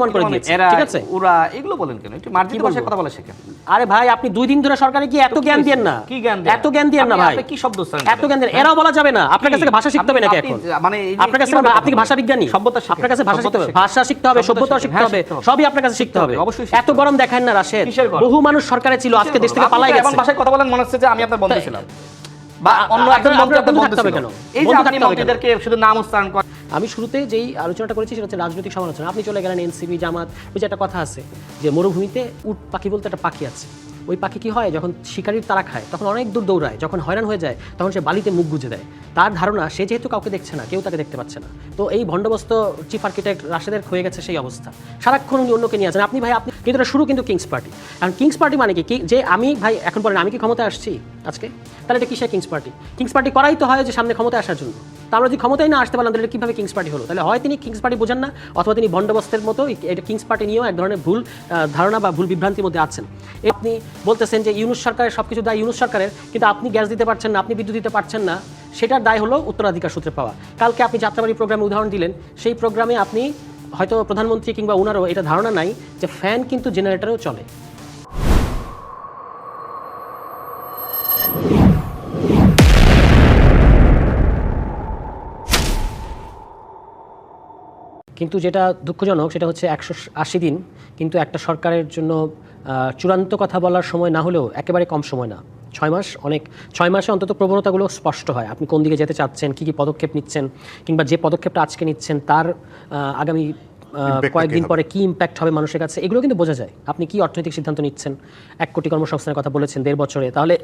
করে দিয়েছে, ঠিক আছে? ওরা এগুলো বলেন কেন? একটু মার্জিত ভাষায় কথা বলা শেখেন। আরে ভাই, আপনি 2 দিন ধরে সরকারে কি এত জ্ঞান দেন না? কি জ্ঞান দেন? এত জ্ঞান দেন না ভাই। আপনি কি শব্দ স্যার? এত জ্ঞান দেন, এরাও বলা যাবে না। আপনার কাছে ভাষা শিখতে হবে নাকি এখন? মানে আপনার কাছে আপনি কি ভাষা বিজ্ঞানী? সভ্যতা আপনার কাছে ভাষা শিখতে হবে, ভাষা শিখতে হবে, সভ্যতা শিখতে হবে, সবই আপনার কাছে শিখতে হবে। অবশ্যই এত গরম দেখায় না রাশেদ। বহু মানুষ সরকারে ছিল, আজকে দেশ থেকে পালাই গেছে। এমন ভাষায় কথা বলেন মনে হচ্ছে যে আমি আপনার বন্ধু ছিলাম, বা অন্য একজন মন্ত্রী আপনার বন্ধু ছিল কেন? এই যে আপনি মন্ত্রীদেরকে শুধু নাম উচ্চারণ করেন। আমি শুরুতে যেই আলোচনাটা করেছি সেটা হচ্ছে রাজনৈতিক সমালোচনা। আপনি চলে গেলেন এনসিপি, জামাত। ওই যে একটা কথা আছে যে মরুভূমিতে উট পাখি বলতে একটা পাখি আছে। ওই পাখি কি হয়, যখন শিকারির তারা খায় তখন অনেক দূর দৌড়ায়, যখন হয়রান হয়ে যায় তখন সে বালিতে মুখ গুজে দেয়। তার ধারণা সে যেহেতু কাউকে দেখছে না, কেউ তাকে দেখতে পাচ্ছে না, তো এই ভণ্ডবস্ত চিফ আর্কিটেক্ট রাশেদের হয়ে গেছে সেই অবস্থা। সারাক্ষণ উনি অন্যকে নিয়ে আছেন। আপনি ভাই, আপনি কিন্তু এটা শুরু কিন্তু কিংস পার্টি। কারণ কিংস পার্টি মানে কি যে আমি ভাই এখন বলেন আমি কি ক্ষমতায় আসছি আজকে? তাহলে এটা কিসের কিংস পার্টি? কিংস পার্টি করাই তো হয় যে সামনে ক্ষমতায় আসার জন্য। তা আমরা যদি ক্ষমতায় না আসতে পারলাম তাহলে কীভাবে কিংস পার্টি হলো? তাহলে হয় তিনি কিংস পার্টি বোঝেন না, অথবা তিনি ভণ্ডবস্তের মতো এটা কিংস পার্টি নিয়েও এক ধরনের ভুল ধারণা বা ভুল বিভ্রান্তির মধ্যে আছেন। আপনি বলতেছেন যে ইউনূস সরকারের সব কিছু দায় ইউনূস সরকারের, কিন্তু আপনি গ্যাস দিতে পারছেন না, আপনি বিদ্যুৎ দিতে পারছেন না, সেটার দায় হলো উত্তরাধিকার সূত্রে পাওয়া। কালকে আপনি যাত্রাবাড়ি প্রোগ্রামে উদাহরণ দিলেন, সেই প্রোগ্রামে আপনি হয়তো প্রধানমন্ত্রী কিংবা ওনারও এটা ধারণা নাই যে ফ্যান কিন্তু জেনারেটরেও চলে। কিন্তু যেটা দুঃখজনক সেটা হচ্ছে 180 দিন কিন্তু একটা সরকারের জন্য চূড়ান্ত কথা বলার সময় না হলেও একেবারে কম সময় না। 6 মাস অনেক। 6 মাসে অন্তত প্রবণতাগুলো স্পষ্ট হয়, আপনি কোন দিকে যেতে চাচ্ছেন, কী কী পদক্ষেপ নিচ্ছেন, কিংবা যে পদক্ষেপটা আজকে নিচ্ছেন তার আগামী কয়েকদিন পরে কি ইম্প্যাক্ট হবে মানুষের কাছে, এগুলো কিন্তু বোঝা যায়। আপনি কি অর্থনৈতিক সিদ্ধান্ত নিচ্ছেন? 1 কোটি কর্মসংস্থানের কথা বলেছেন 1.5 বছরে, তাহলে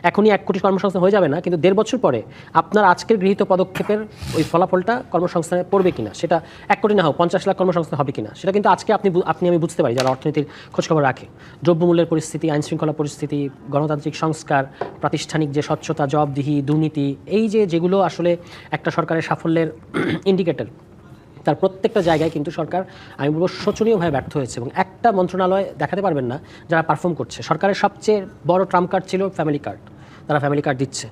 এখনই 1 কোটি কর্মসংস্থান হয়ে যাবে না, কিন্তু 1.5 বছর পরে আপনার আজকের গৃহীত পদক্ষেপের ওই ফলাফলটা কর্মসংস্থানে পড়বে কিনা, সেটা 1 কোটি না হোক 50 লাখ কর্মসংস্থান হবে কিনা, সেটা কিন্তু আজকে আমি বুঝতে পারি যারা অর্থনীতির খোঁজখবর রাখে। দ্রব্যমূল্যের পরিস্থিতি, আইনশৃঙ্খলা পরিস্থিতি, গণতান্ত্রিক সংস্কার, প্রাতিষ্ঠানিক যে স্বচ্ছতা, জবাবদিহি, দুর্নীতি, এই যেগুলো আসলে একটা সরকারের সাফল্যের ইন্ডিকেটর, তার প্রত্যেকটা জায়গায় কিন্তু সরকার আমি বলবো শোচনীয়ভাবে ব্যর্থ হয়েছে। এবং একটা মন্ত্রণালয় দেখাতে পারবেন না যারা পারফর্ম করছে। সরকারের সবচেয়ে বড় ট্রাম্প কার্ড ছিল ফ্যামিলি কার্ড, তারা ফ্যামিলি কার্ড দিচ্ছে।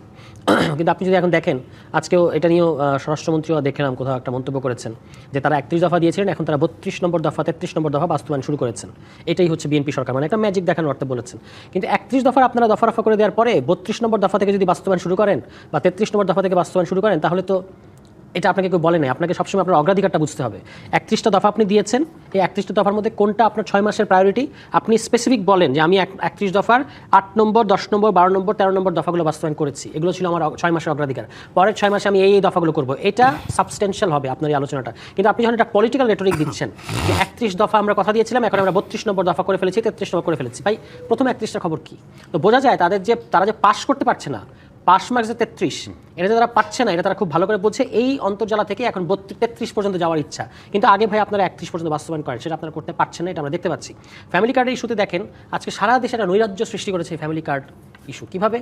কিন্তু আপনি যদি এখন দেখেন, আজকেও এটা নিয়েও স্বরাষ্ট্রমন্ত্রীও দেখলাম কোথাও একটা মন্তব্য করেছেন যে তারা 31 দফা দিয়েছিলেন, এখন তারা 32 নম্বর দফা 33 নম্বর দফা বাস্তবায়ন শুরু করেছেন। এটাই হচ্ছে বিএনপি সরকার, মানে একটা ম্যাজিক দেখানোর অর্থে বলেছেন। কিন্তু 31 দফার আপনারা দফা রফা করে দেওয়ার পরে 32 নম্বর দফা থেকে যদি বাস্তবায়ন শুরু করেন বা 33 নম্বর দফা থেকে বাস্তবায়ন শুরু করেন, তাহলে তো এটা আপনাকে কেউ বলে নাই। আপনাকে সবসময় আপনার অগ্রাধিকারটা বুঝতে হবে। 31টা দফা আপনি দিয়েছেন, এই 31টা দফার মধ্যে কোনটা আপনার 6 মাসের প্রায়োরিটি, আপনি স্পেসিফিক বলেন যে আমি 31 দফার 8 নম্বর, 10 নম্বর, 12 নম্বর, 13 নম্বর দফাগুলো বাস্তবায়ন করেছি, এগুলো ছিল আমার 6 মাসের অগ্রাধিকার। পরের 6 মাসে আমি এই দফাগুলো করবো। এটা সাবস্টেন্সিয়াল হবে আপনার এই আলোচনাটা। কিন্তু আপনি যখন একটা পলিটিক্যাল রেটরিক দিচ্ছেন যে 31 দফা আমরা কথা দিয়েছিলাম, এখন আমরা 32 নম্বর দফা করে ফেলেছি, 33 নম্বর করে ফেলেছি, ভাই প্রথম 31টার খবর কি? তো বোঝা যায় তারা যে পাস করতে পারছে না, পাস মার্কস 33, এটা যে তারা পাচ্ছে না, এটা তারা খুব ভালো করে বোঝে। এই অন্তর্জালা থেকে এখন 33 পর্যন্ত যাওয়ার ইচ্ছা, কিন্তু আগে ভাই আপনারা 31 পর্যন্ত বাস্তবায়ন করেন, সেটা আপনারা করতে পারছেন না, এটা আমরা দেখতে পাচ্ছি। ফ্যামিলি কার্ডের ইস্যুতে দেখেন আজকে সারা দেশে একটা নৈরাজ্য সৃষ্টি করেছে এই ফ্যামিলি কার্ড ইস্যু। কীভাবে?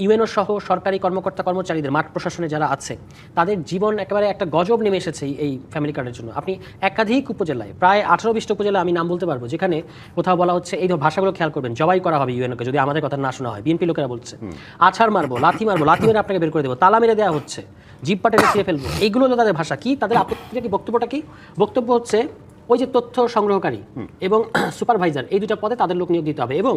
ইউএনও সহ সরকারি কর্মকর্তা কর্মচারীদের, মাঠ প্রশাসনে যারা আছে, তাদের জীবন একেবারে একটা গজব নেমে এসেছে এই ফ্যামিলি কার্ডের জন্য। আপনি একাধিক উপজেলায়, প্রায় 18-20টা উপজেলা আমি নাম বলতে পারবো, যেখানে কোথাও বলা হচ্ছে এই ভাষাগুলো খেয়াল করবেন, জবাই করা হবে ইউএনওকে যদি আমাদের কথা না শোনা হয়। বিএনপি লোকেরা বলছে আছাড় মারবো, লাথি মেরে আপনাকে বের করে দেবো, তালা মেরে দেওয়া হচ্ছে, জিপ পাটে ছিঁড়ে ফেলবো। এইগুলো হলো তাদের ভাষা। কি তাদের আপত্তিটা কি, বক্তব্যটা কি? বক্তব্য হচ্ছে ওই যে তথ্য সংগ্রহকারী এবং সুপারভাইজার, এই দুটো পদে তাদের লোক নিয়োগ দিতে হবে, এবং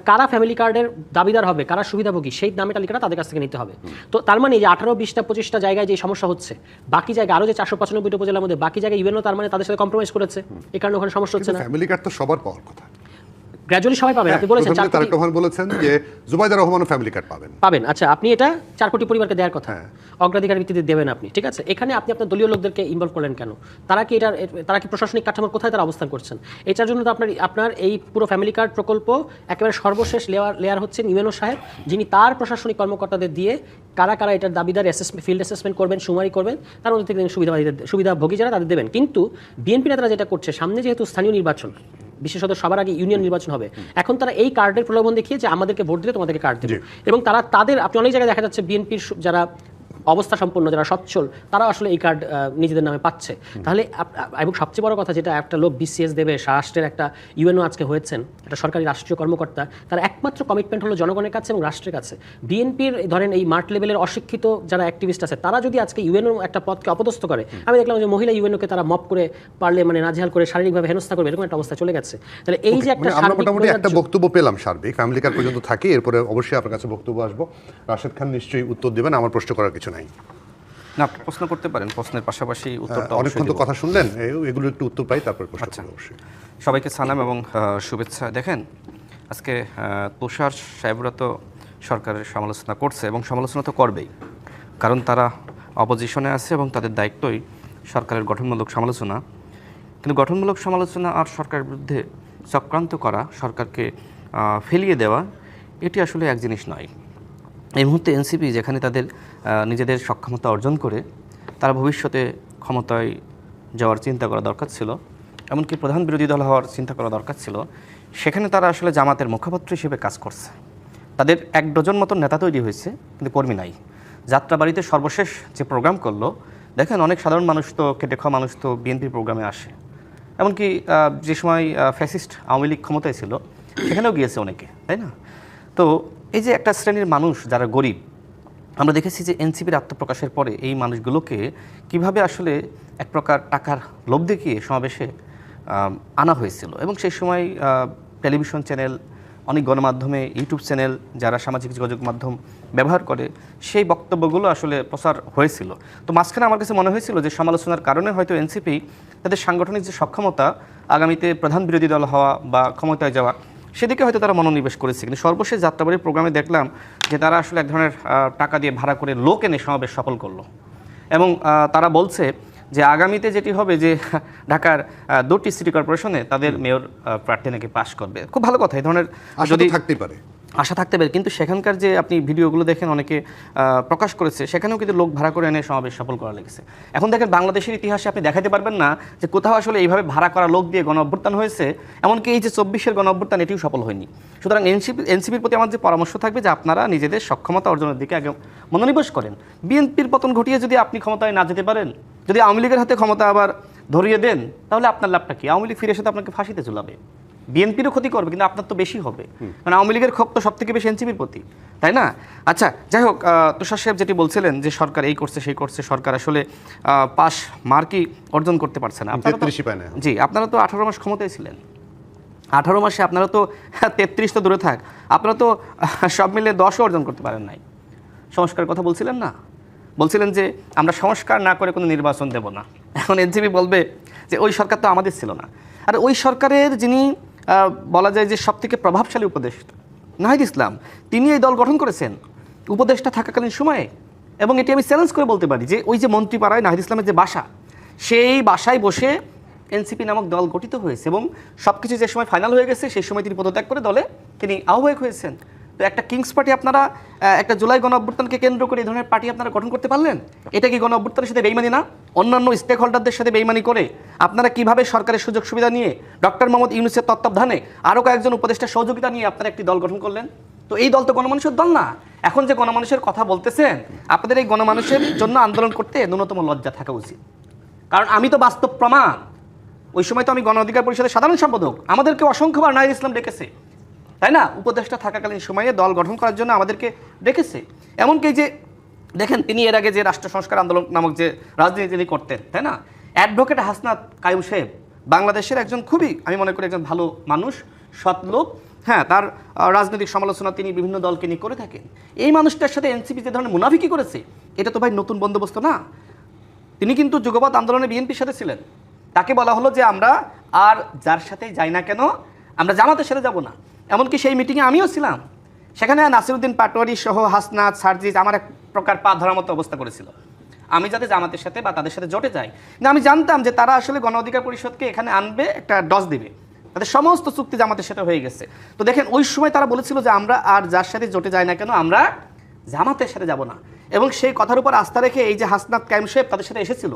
কারা ফ্যামিলি কার্ডের দাবিদার হবে, কারা সুবিধাভোগী, সেই নামের তালিকাটা তাদের কাছ থেকে নিতে হবে। তো তার মানে যে 18, 20টা 25টা জায়গায় যে সমস্যা হচ্ছে, বাকি জায়গায় আরও যে 495টা উপজেলার মধ্যে বাকি জায়গায় ইউএনও তার মানে তাদের সাথে কম্প্রোমাইজ করেছে, এই কারণে ওখানে সমস্যা হচ্ছে না। ফ্যামিলি কার্ড তো সবার পাওয়ার কথা, গ্র্যাজুয়ালি সবাই পাবেন। আপনি বলেছেন তারেক রহমান বলেছেন যে জুবাইদা রহমানও ফ্যামিলি কার্ড পাবেন। আচ্ছা, আপনি এটা 4 কোটি পরিবারকে দেওয়ার কথা, অগ্রাধিকার ভিত্তিতে দেবেন আপনি, ঠিক আছে। এখানে আপনি আপনার দলীয় লোকদেরকে ইনভলভ করলেন কেন? তারা কি প্রশাসনিক কাঠামোর কোথায় তারা অবস্থান করছেন? এটার জন্য তো আপনার এই পুরো ফ্যামিলি কার্ড প্রকল্প একেবারে সর্বশেষ লেয়ার হচ্ছে ইউএনও সাহেব, যিনি তার প্রশাসনিক কর্মকর্তাদের দিয়ে কারা এটার দাবিদার ফিল্ড অ্যাসেসমেন্ট করবেন, সুমারি করবেন, তার মধ্যে থেকে সুবিধাভোগী যারা তাদের দেবেন। কিন্তু বিএনপি নেতারা যেটা করছে, সামনে যেহেতু স্থানীয় নির্বাচন, বিশেষত সবার আগে ইউনিয়ন নির্বাচন হবে, এখন তারা এই কার্ডের প্রলোভন দেখিয়ে যে আমাদেরকে ভোট দিলে তোমাদেরকে কার্ড দেবে, এবং তাদের আপনি অনেক জায়গায় দেখা যাচ্ছে বিএনপির যারা অবস্থা সম্পন্ন যারা সচ্ছল তারা আসলে এই কার্ড নিজেদের নামে পাচ্ছে। তাহলে এবং সবচেয়ে বড় কথা যেটা একটা লোক BCS দেবে, রাষ্ট্রের একটা ইউএনও আজকে হয়েছেন, একটা সরকারি রাষ্ট্রীয় কর্মকর্তা, তার একমাত্র কমিটমেন্ট হলো জনগণের কাছে এবং রাষ্ট্রের কাছে। বিএনপির ধরেন এই মাঠ লেভেলের অশিক্ষিত যারা অ্যাক্টিভিস্ট আছে তারা যদি আজকে ইউএনও একটা পদকে অপদস্থ করে, আমি দেখলাম যে মহিলা ইউএনওকে তারা মপ করে পারলে মানে নাজেহাল করে শারীরিকভাবে হেনস্থা করবে, এরকম একটা অবস্থা চলে গেছে। তাহলে এই যে একটা আমরা মোটামুটি একটা বক্তব্য পেলাম সার্বিক, ফ্যামিলি কার্ড পর্যন্ত থাকি, এরপরে অবশ্যই আপনার কাছে বক্তব্য আসবো। রাশেদ খান নিশ্চয়ই উত্তর দেবেন, আমার প্রশ্ন করার কিছু নাই। না, প্রশ্ন করতে পারেন, প্রশ্নের পাশাপাশি উত্তরটা অনেকক্ষণ তো কথা শুনলেন, এগুলো একটু উত্তর পাই তারপর প্রশ্ন করব। অবশ্যই সবাইকে সালাম এবং শুভেচ্ছা। দেখেন, আজকে তুষার সাহেবরা তো সরকারের সমালোচনা করছে এবং সমালোচনা তো করবেই, কারণ তারা অপোজিশনে আছে এবং তাদের দায়িত্বই সরকারের গঠনমূলক সমালোচনা। কিন্তু গঠনমূলক সমালোচনা আর সরকারের বিরুদ্ধে চক্রান্ত করা, সরকারকে ফেলিয়ে দেওয়া, এটি আসলে এক জিনিস নয়। এই মুহূর্তে এনসিপি যেখানে তাদের নিজেদের সক্ষমতা অর্জন করে তারা ভবিষ্যতে ক্ষমতায় যাওয়ার চিন্তা করা দরকার ছিল, এমনকি প্রধান বিরোধী দল হওয়ার চিন্তা করা দরকার ছিল, সেখানে তারা আসলে জামাতের মুখপাত্র হিসেবে কাজ করছে। তাদের 1 ডজন মতো নেতা তৈরি হয়েছে, কিন্তু কর্মী নাই। যাত্রাবাড়িতে সর্বশেষ যে প্রোগ্রাম করলো, দেখেন অনেক সাধারণ মানুষ তো, খেটে খাওয়া মানুষ তো বিএনপির প্রোগ্রামে আসে, এমনকি যে সময় ফ্যাসিস্ট আওয়ামী লীগ ক্ষমতায় ছিল সেখানেও গিয়েছে অনেকে, তাই না? তো এই যে একটা শ্রেণীর মানুষ যারা গরিব, আমরা দেখেছি যে এনসিপির আত্মপ্রকাশের পরে এই মানুষগুলোকে কিভাবে আসলে এক প্রকার টাকার লোভ দেখিয়ে সমাবেশে আনা হয়েছিল। এবং সেই সময় টেলিভিশন চ্যানেল, অনেক গণমাধ্যমে, ইউটিউব চ্যানেল, যারা সামাজিক যোগাযোগ মাধ্যম ব্যবহার করে, সেই বক্তব্যগুলো আসলে প্রচার হয়েছিল। তো মাঝখানে আমার কাছে মনে হয়েছিল যে সমালোচনার কারণে হয়তো এনসিপি তাদের সাংগঠনিক যে সক্ষমতা, আগামীতে প্রধান বিরোধী দল হওয়া বা ক্ষমতায় যাওয়া, সেদিকে হয়তো তারা মনোনিবেশ করেছে। কিন্তু সর্বশেষ যাত্রাবাড়ির প্রোগ্রামে দেখলাম যে তারা আসলে এক ধরনের টাকা দিয়ে ভাড়া করে লোক এনে সমাবেশ সফল করলো। এবং তারা বলছে যে আগামীতে যেটি হবে যে ঢাকার 2টি সিটি কর্পোরেশনে তাদের মেয়র প্রার্থী নাকি পাশ করবে। খুব ভালো কথা, এই ধরনের যদি থাকতেই পারে, আশা থাকতে পারে। কিন্তু সেখানকার যে আপনি ভিডিওগুলো দেখেন অনেকে প্রকাশ করেছে, সেখানেও কিন্তু লোক ভাড়া করে এনে সমাবেশ সফল করা লেগেছে। এখন দেখেন বাংলাদেশের ইতিহাসে আপনি দেখাতে পারবেন না যে কোথাও আসলে এইভাবে ভাড়া করা লোক দিয়ে গণ অভ্যুত্থান হয়েছে, এমনকি এই যে 24-এর গণ অভ্যুত্থান এটিও সফল হয়নি। সুতরাং এনসিপির প্রতি আমার যে পরামর্শ থাকবে যে আপনারা নিজেদের সক্ষমতা অর্জনের দিকে আগে মনোনিবেশ করেন। বিএনপির পতন ঘটিয়ে যদি আপনি ক্ষমতায় না যেতে পারেন, যদি আওয়ামী লীগের হাতে ক্ষমতা আবার ধরিয়ে দেন, তাহলে আপনার লাভটা কি? আওয়ামী লীগ ফিরে এসে তো আপনাকে ফাঁসিতে ঝুলাবে, বিএনপিরও ক্ষতি করবে, কিন্তু আপনার তো বেশি হবে, কারণ আওয়ামী লীগের ক্ষোভ তো সব থেকে বেশি এনসিপির প্রতি, তাই না? আচ্ছা, যাই হোক, তুষার সাহেব যেটি বলছিলেন যে সরকার এই করছে সেই করছে, সরকার আসলে পাস মার্কই অর্জন করতে পারছে না। জি, আপনারা তো 18 মাস ক্ষমতায় ছিলেন, 18 মাসে আপনারা তো 33 তো দূরে থাক, আপনারা তো সব মিলে 10ও অর্জন করতে পারেন নাই। সংস্কারের কথা বলছিলেন না, বলছিলেন যে আমরা সংস্কার না করে কোনো নির্বাচন দেব না। এখন এনসিপি বলবে যে ওই সরকার তো আমাদের ছিল না। আর ওই সরকারের যিনি বলা যায় যে সবথেকে প্রভাবশালী উপদেষ্টা নাহিদ ইসলাম, তিনি এই দল গঠন করেছেন উপদেষ্টা থাকাকালীন সময়ে। এবং এটি আমি চ্যালেঞ্জ করে বলতে পারি যে ওই যে মন্ত্রীপাড়ায় নাহিদ ইসলামের যে বাসা, সেই বাসায় বসে এনসিপি নামক দল গঠিত হয়েছে এবং সব কিছু যে সময় ফাইনাল হয়ে গেছে সেই সময় তিনি পদত্যাগ করে দলে তিনি আহ্বায়ক হয়েছেন। তো একটা কিংস পার্টি আপনারা একটা জুলাই গণ অভ্যুত্থানকে কেন্দ্র করে এই ধরনের পার্টি আপনারা গঠন করতে পারলেন? এটা কি গণ অভ্যুত্থানের সাথে বেইমানি না? অন্যান্য স্টেক হোল্ডারদের সাথে বেইমানি করে আপনারা কিভাবে সরকারের সুযোগ সুবিধা নিয়ে ডক্টর মোহাম্মদ ইউনূসের তত্ত্বাবধানে আরও কয়েকজন উপদেষ্টার সহযোগিতা নিয়ে আপনারা একটি দল গঠন করলেন? তো এই দল তো গণমানুষের দল না। এখন যে গণমানুষের কথা বলতেছেন, আপনাদের এই গণমানুষের জন্য আন্দোলন করতে ন্যূনতম লজ্জা থাকা উচিত। কারণ আমি তো বাস্তব প্রমাণ, ওই সময় তো আমি গণ অধিকার পরিষদের সাধারণ সম্পাদক, আমাদেরকে অসংখ্যবার নাহিদ ইসলাম ডেকেছে, তাই না? উপদেষ্টা থাকাকালীন সময়ে দল গঠন করার জন্য আমাদেরকে ডেকেছে। এমনকি যে দেখেন তিনি এর আগে যে রাষ্ট্র সংস্কার আন্দোলন নামক যে রাজনীতি তিনি করতেন, তাই না? অ্যাডভোকেট হাসনাত কায়ুম সাহেব বাংলাদেশের একজন খুবই, আমি মনে করি একজন ভালো মানুষ, সৎ লোক। হ্যাঁ, তার রাজনৈতিক সমালোচনা তিনি বিভিন্ন দলকে নিয়ে করে থাকেন। এই মানুষটার সাথে এনসিপি যে ধরনের মুনাফিকি করেছে, এটা তো ভাই নতুন বন্দোবস্ত না। তিনি কিন্তু যুগপৎ আন্দোলনে বিএনপির সাথে ছিলেন। তাকে বলা হলো যে আমরা আর যার সাথেই যাই না কেন, আমরা জামাতের সাথে যাব না। এমনকি সেই মিটিংয়ে আমিও ছিলাম, সেখানে নাসিরউদ্দিন পাটোয়ারি সহ হাসনাত, সার্জিস আমার এক প্রকার পা ধরার মতো অবস্থা করেছিল আমি যাতে জামাতের সাথে বা তাদের সাথে জোটে যাই। কিন্তু আমি জানতাম যে তারা আসলে গণ অধিকার পরিষদকে এখানে আনবে, একটা ডজ দিবে, তাদের সমস্ত চুক্তি জামাতের সাথে হয়ে গেছে। তো দেখেন ওই সময় তারা বলেছিল যে আমরা আর যার সাথে জোটে যাই না কেন, আমরা জামাতের সাথে যাব না। এবং সেই কথার উপর আস্থা রেখে এই যে হাসনাত কায়ুম সাহেব তাদের সাথে এসেছিল,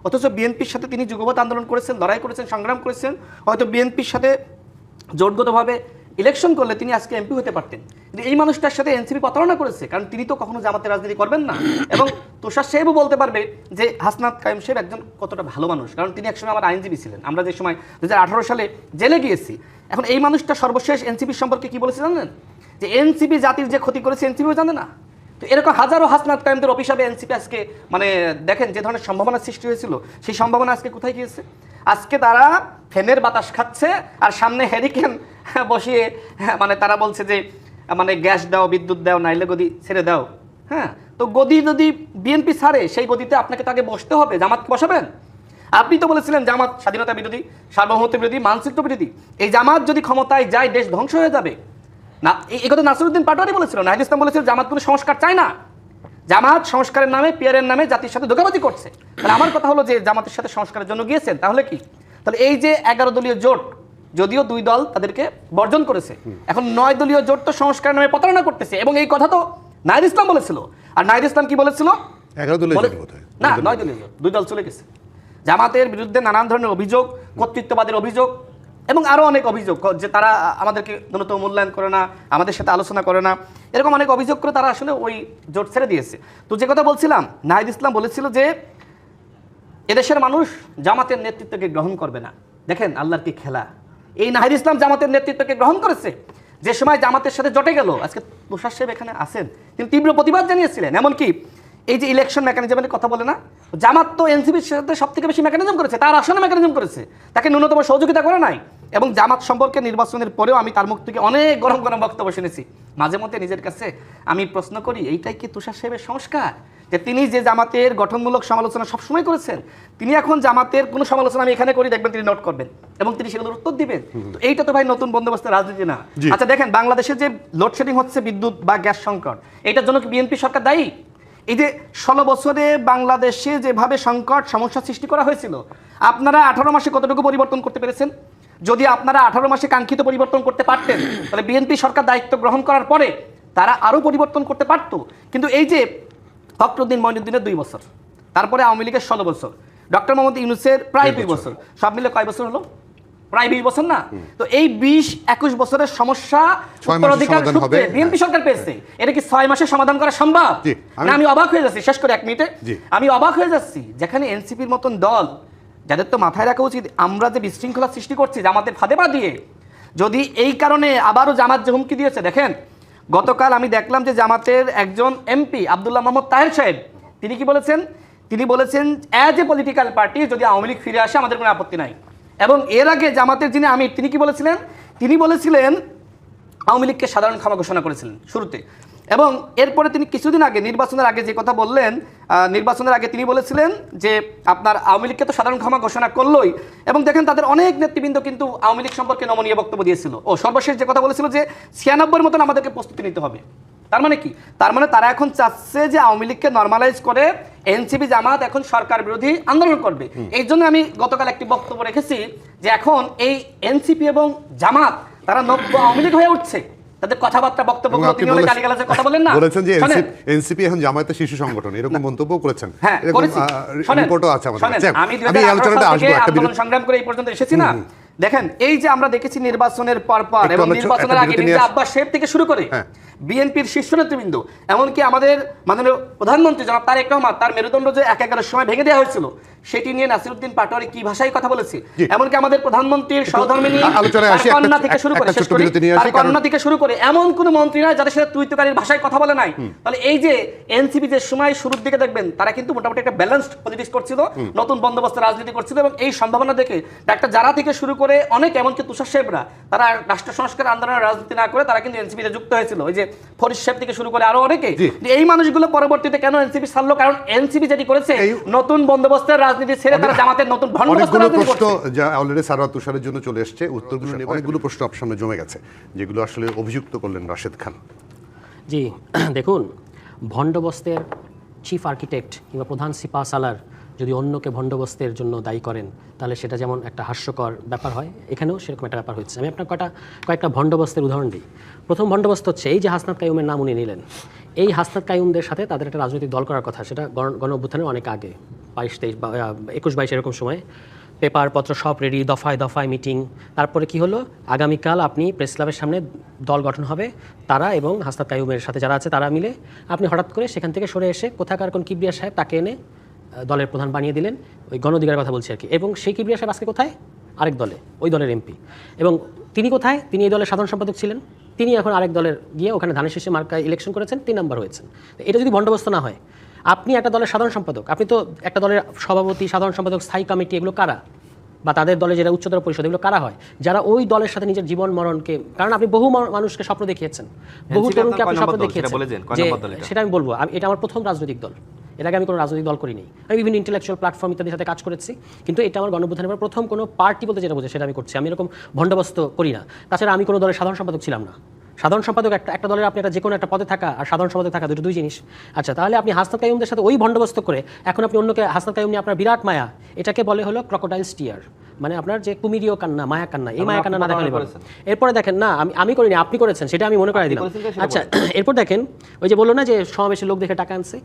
অথচ বিএনপির সাথে তিনি যুগপৎ আন্দোলন করেছেন, লড়াই করেছেন, সংগ্রাম করেছেন। হয়তো বিএনপির সাথে জোটগতভাবে ইলেকশন করলে তিনি আজকে এমপি হতে পারতেন, কিন্তু এই মানুষটার সাথে এনসিপি প্রতারণা করেছে, কারণ তিনি তো কখনো জামাতের রাজনীতি করবেন না। এবং তুষার সাহেবও বলতে পারবে যে হাসনাত কাইম সাহেব একজন কতটা ভালো মানুষ, কারণ তিনি একসময় আমার আইনজীবী ছিলেন, আমরা যে সময় 2018 সালে জেলে গিয়েছি। এখন এই মানুষটা সর্বশেষ এনসিপি সম্পর্কে কি বলেছে জানেন? যে এনসিপি জাতির যে ক্ষতি করেছে এনসিপিও জানে না। তো এরকম হাজারো হাসনাত কাইমদের অভিশাপে এনসিপি আজকে মানে দেখেন যে ধরনের সম্ভাবনা সৃষ্টি হয়েছিল, সেই সম্ভাবনা আজকে কোথায় গিয়েছে? আজকে তারা ফ্যানের বাতাস খাচ্ছে আর সামনে হ্যারিকেন বসিয়ে মানে তারা বলছে যে মানে গ্যাস দাও, বিদ্যুৎ দাও, নাইলে গদি ছেড়ে দাও। হ্যাঁ, তো গদি যদি বিএনপি ছাড়ে সেই গদিতে আপনাকে তাকে বসতে হবে। জামাত বসাবেন? আপনি তো বলেছিলেন জামাত স্বাধীনতা বিরোধী, সার্বভৌমত্ব বিরোধী, মানচিত্র বিরোধী। এই জামাত যদি ক্ষমতায় যায় দেশ ধ্বংস হয়ে যাবে না, এই কথা নাসিরউদ্দিন পাটোয়ারি বলেছিল। নাহিদ ইসলাম বলেছিল জামাত কোনো সংস্কার চায় না, জামাত সংস্কারের নামে পিয়ারের নামে জাতির সাথে ধোঁকাবাজি করছে। তাহলে আমার কথা হলো যে জামাতের সাথে সংস্কারের জন্য গিয়েছেন, তাহলে কি? তাহলে এই যে 11 দলীয় জোট, যদিও 2 দল তাদেরকে বর্জন করেছে, এখন 9 দলীয় জোট তো সংস্কারের নামে প্রতারণা করতেছে। এবং এই কথা তো নাহিদ ইসলাম বলেছিল। আর নাহিদ ইসলাম কি বলেছিল? 11 দলীয় জোট কোথায়? না, 9 দলীয় জোট, 2 দল চলে গেছে। জামাতের বিরুদ্ধে নানান ধরনের অভিযোগ, কর্তৃত্ববাদের অভিযোগ এবং আরো অনেক অভিযোগ, যে তারা আমাদেরকে ন্যূনতম মূল্যায়ন করে না, আমাদের সাথে আলোচনা করে না, এরকম অনেক অভিযোগ করে তারা আসলে ওই জোট ছেড়ে দিয়েছে। তো যে কথা বলছিলাম, নাহিদ ইসলাম বলেছিল যে এদেশের মানুষ জামাতের নেতৃত্বকে গ্রহণ করবে না। দেখেন আল্লাহর কি খেলা, এই নাহিদ ইসলাম জামাতের নেতৃত্বকে গ্রহণ করেছে। যে সময় জামাতের সাথে জটে গেল, আজকে তুষার সাহেব এখানে আছেন, তিনি তীব্র প্রতিবাদ জানিয়েছিলেন। এমনকি এই যে ইলেকশন মেকানিজমের কথা বলে না, জামাত তো এনসিপির সাথে সব থেকে বেশি মেকানিজম করেছে, তার আসনে মেকানিজম করেছে, তাকে ন্যূনতম সহযোগিতা করে নাই। এবং জামাত সম্পর্কে নির্বাচনের পরেও আমি তার মুখ থেকে অনেক গরম গরম বক্তব্য শুনেছি। মাঝে মধ্যে নিজের কাছে আমি প্রশ্ন করি, এইটাই কি তুষার সাহেবের সংস্কার? যে তিনি যে জামাতের গঠনমূলক সমালোচনা সবসময় করেছেন, তিনি এখন জামাতের কোনো সমালোচনা আমি এখানে করি, দেখবেন তিনি নোট করবেন এবং তিনি সেগুলোর উত্তর দিবেন। তো এইটা তো ভাই নতুন বন্দোবস্তের রাজনীতি না। আচ্ছা দেখেন, বাংলাদেশে যে লোডশেডিং হচ্ছে, বিদ্যুৎ বা গ্যাস সংকট, এইটার জন্য কি বিএনপি সরকার দায়ী? এই যে 16 বছরে বাংলাদেশে যেভাবে সংকট সমস্যা সৃষ্টি করা হয়েছিল, আপনারা 18 মাসে কতটুকু পরিবর্তন করতে পেরেছেন? যদি আপনারা 18 মাসে কাঙ্ক্ষিত পরিবর্তন করতে পারতেন, তাহলে বিএনপি সরকার দায়িত্ব গ্রহণ করার পরে তারা আরও পরিবর্তন করতে পারত। কিন্তু এই যে ফখরুদ্দিন মঈনুদ্দিনের 2 বছর, তারপরে আওয়ামী লীগের 16 বছর, ডক্টর মোহাম্মদ ইউনূসের প্রায় 2 বছর, সব মিলে কয় বছর হলো? প্রায় 20 বছর না? তো এই 20-21 বছরের সমস্যা উত্তরাধিকার সূত্রে বিএনপি সরকার পেয়েছে। এটা কি 6 মাসে সমাধান করা সম্ভব? না, আমি অবাক হয়ে যাচ্ছি। শেষ করে 1 মিনিটে আমি অবাক হয়ে যাচ্ছি, যেখানে এনসিপির মতন দল, যাদের তো মাথায় রাখা উচিত আমরা যে বিশৃঙ্খলা সৃষ্টি করছি জামাতের ফাঁদে পা দিয়ে, যদি এই কারণে আবারও জামাত যে হুমকি দিয়েছে। দেখেন গতকাল আমি দেখলাম যে জামাতের একজন এমপি আব্দুল্লাহ মোহাম্মদ তাহের সাহেব, তিনি কি বলেছেন? তিনি বলেছেন অ্যাজ এ পলিটিক্যাল পার্টি যদি আওয়ামী লীগ ফিরে আসে আমাদের কোনো আপত্তি নাই। এবং এর আগে জামাতের যিনি আমির, তিনি কি বলেছিলেন? তিনি বলেছিলেন আওয়ামী লীগকে সাধারণ ক্ষমা ঘোষণা করেছিলেন শুরুতে। এবং এরপরে তিনি কিছুদিন আগে নির্বাচনের আগে যে কথা বললেন, নির্বাচনের আগে তিনি বলেছিলেন যে আপনার আওয়ামী লীগকে তো সাধারণ ক্ষমা ঘোষণা করলোই। এবং দেখেন তাদের অনেক নেতৃবৃন্দ কিন্তু আওয়ামী লীগ সম্পর্কে নমনীয় বক্তব্য দিয়েছিল। ও সর্বশেষ যে কথা বলেছিল যে 96-এর মতন আমাদেরকে প্রস্তুতি নিতে হবে। তার মানে কি? তার মানে তারা এখন চাচ্ছে যে আওয়ামী লীগকে নর্মালাইজ করে এনসিপি জামাত এখন সরকার বিরোধী আন্দোলন করবে। এই জন্য আমি গতকাল একটি বক্তব্য রেখেছি যে এখন এই এনসিপি এবং জামাত তারা নব্য আওয়ামী লীগ হয়ে উঠছে। তাদের কথাবার্তা বক্তব্যগুলো তিনি অনেক গালিগালাজের কথা বলেন না, বলেছেন যে এনসিপি এখন জামায়াতের শীর্ষ সংগঠন, এরকম মন্তব্য করেছেন। হ্যাঁ, করেছি। রিপোর্টও আছে আমাদের কাছে। আমি 2018 থেকে আন্দোলন সংগ্রাম করে এই পর্যন্ত এসেছি না। দেখেন এই যে আমরা দেখেছি নির্বাচনের পর এবং নির্বাচনের আগে মির্জা আব্বাস সাহেব থেকে শুরু করে বিএনপির শীর্ষ নেতৃবৃন্দ, এমনকি আমাদের মাননীয় প্রধানমন্ত্রী জনাব তারেক রহমান, তার মেরুদণ্ড যে 11-এর সময় ভেঙে দেওয়া হয়েছিল সেটি নিয়ে নাসিরউদ্দিন পাটোয়ারি কি ভাষায় কথা বলেছে। এমনকি আমাদের প্রধানমন্ত্রীর সহধর্মিণী কন্যা থেকে শুরু করে এমন কোন মন্ত্রী নাই যাদের সাথে তুইতকারীর ভাষায় কথা বলে নাই। তাহলে এই যে এনসিপি যে সময় শুরুর দিকে দেখবেন তারা কিন্তু মোটামুটি একটা ব্যালেন্সড পলিটিক্স করছিল, নতুন বন্দোবস্তের রাজনীতি করছিল। এবং এই সম্ভাবনা দেখে ডাক্তার জারা থেকে শুরু করে অনেক, এমনকি তুষার সাহেবরা, তারা রাষ্ট্র সংস্কার আন্দোলনের রাজনীতি না করে তারা কিন্তু এনসিপিতে যুক্ত হয়েছিল। ওই যে ফরিদ সাহেব থেকে শুরু করে আরো অনেকে। এই মানুষগুলো পরবর্তীতে কেন এনসিপি ছাড়লো? কারণ এনসিপি যেটি করেছে নতুন বন্দোবস্তের রাজনীতি ছেড়ে তারা জামাতের নতুন বন্দোবস্তের রাজনীতি করছে। যা অলরেডি সারওয়ার তুষারের জন্য চলে এসেছে, উত্তরগুলো নিয়ে অনেকগুলো প্রশ্ন আপনার সামনে জমে গেছে, যেগুলো আসলে অভিযুক্ত করলেন রাশেদ খান। জি দেখুন, ভণ্ডবস্তের চিফ আর্কিটেক্ট কিংবা প্রধান সিপা সালার যদি অন্যকে ভণ্ডবস্তের জন্য দায়ী করেন তাহলে সেটা যেমন একটা হাস্যকর ব্যাপার হয়, এখানেও সেরকম একটা ব্যাপার হচ্ছে। আমি আপনার কয়েকটা ভণ্ডবস্তের উদাহরণ দিই। প্রথম ভণ্ডবস্ত হচ্ছে এই যে হাসনাত কাইয়ুমের নাম উনি নিলেন, এই হাসনাত কাইয়ুমদের সাথে তাদের একটা রাজনৈতিক দল করার কথা, সেটা গণ অভ্যুত্থানের অনেক আগে, 22-23 বা 21-22 এরকম সময়। পেপারপত্র সব রেডি, দফায় দফায় মিটিং। তারপরে কি হলো, আগামীকাল আপনি প্রেস ক্লাবের সামনে দল গঠন হবে, তারা এবং হাসনাত কাইয়ুমের সাথে যারা আছে তারা মিলে আপনি হঠাৎ করে সেখান থেকে সরে এসে কোথাকার কোন কিবরিয়া সাহেব তাকে এনে দলের প্রধান বানিয়ে দিলেন। ওই গণ অধিকারের কথা বলছি আর কি। এবং সেই কিবরিয়া সাহেব আজকে কোথায়? আরেক দলে, ওই দলের এমপি। এবং তিনি কোথায়? তিনি এই দলের সাধারণ সম্পাদক ছিলেন, তিনি এখন আরেক দলের গিয়ে ওখানে ধানের শীষে মার্কায় ইলেকশন করেছেন, 3 নম্বর হয়েছেন। এটা যদি বন্দোবস্ত না হয়, আপনি একটা দলের সাধারণ সম্পাদক, আপনি তো একটা দলের সভাপতি, সাধারণ সম্পাদক, স্থায়ী কমিটি, এগুলো কারা? বা তাদের দলে যেটা উচ্চতর পরিষদ, এগুলো কারা হয়? যারা ওই দলের সাথে নিজের জীবন মরণকে, কারণ আপনি বহু মানুষকে স্বপ্ন দেখিয়েছেন, বহু তরুণকে আপনি স্বপ্ন দেখিয়েছেন যে সেটা আমি বলবো, এটা আমার প্রথম রাজনৈতিক দল। এর আগে আমি কোনো রাজনৈতিক দল করিনি। আমি বিভিন্ন ইন্টেলেকচুয়াল প্ল্যাটফর্ম ইত্যাদির সাথে কাজ করেছি, কিন্তু এটা আমার গণঅভ্যুত্থানের পর প্রথম কোনো পার্টি বলতে যেটা বোঝে সেটা আমি করছি। আমি এরকম ভণ্ডবস্ত করি না। তাছাড়া আমি কোনো দলের সাধারণ সম্পাদক ছিলাম না। সাধারণ সম্পাদক একটা দলের আপনি যে কোনো একটা পদে থাকা আর সাধারণ সম্পাদক থাকা দুই জিনিস। আচ্ছা, তাহলে আপনি হাসনাত কাইয়ুমদের সাথে ওই ভণ্ডবস্ত করে এখন আপনি অন্যকে, হাসনাত কাইয়ুম নিয়ে আপনার বিরাট মায়া, এটাকে বলে হলো ক্রোকোডাইল স্টিয়ার, মানে আপনার যে কুমিরীয় কান্না, মায়া কান্না। এই মায়া কান্না না দেখালে বলে। এরপরে দেখেন, না আমি করিনি, আপনি করেছেন, সেটা আমি মনে করাই দিলাম। আচ্ছা, এরপর দেখেন ওই যে বললো না যে সমাবেশের লোক দেখে টাকা আনছে,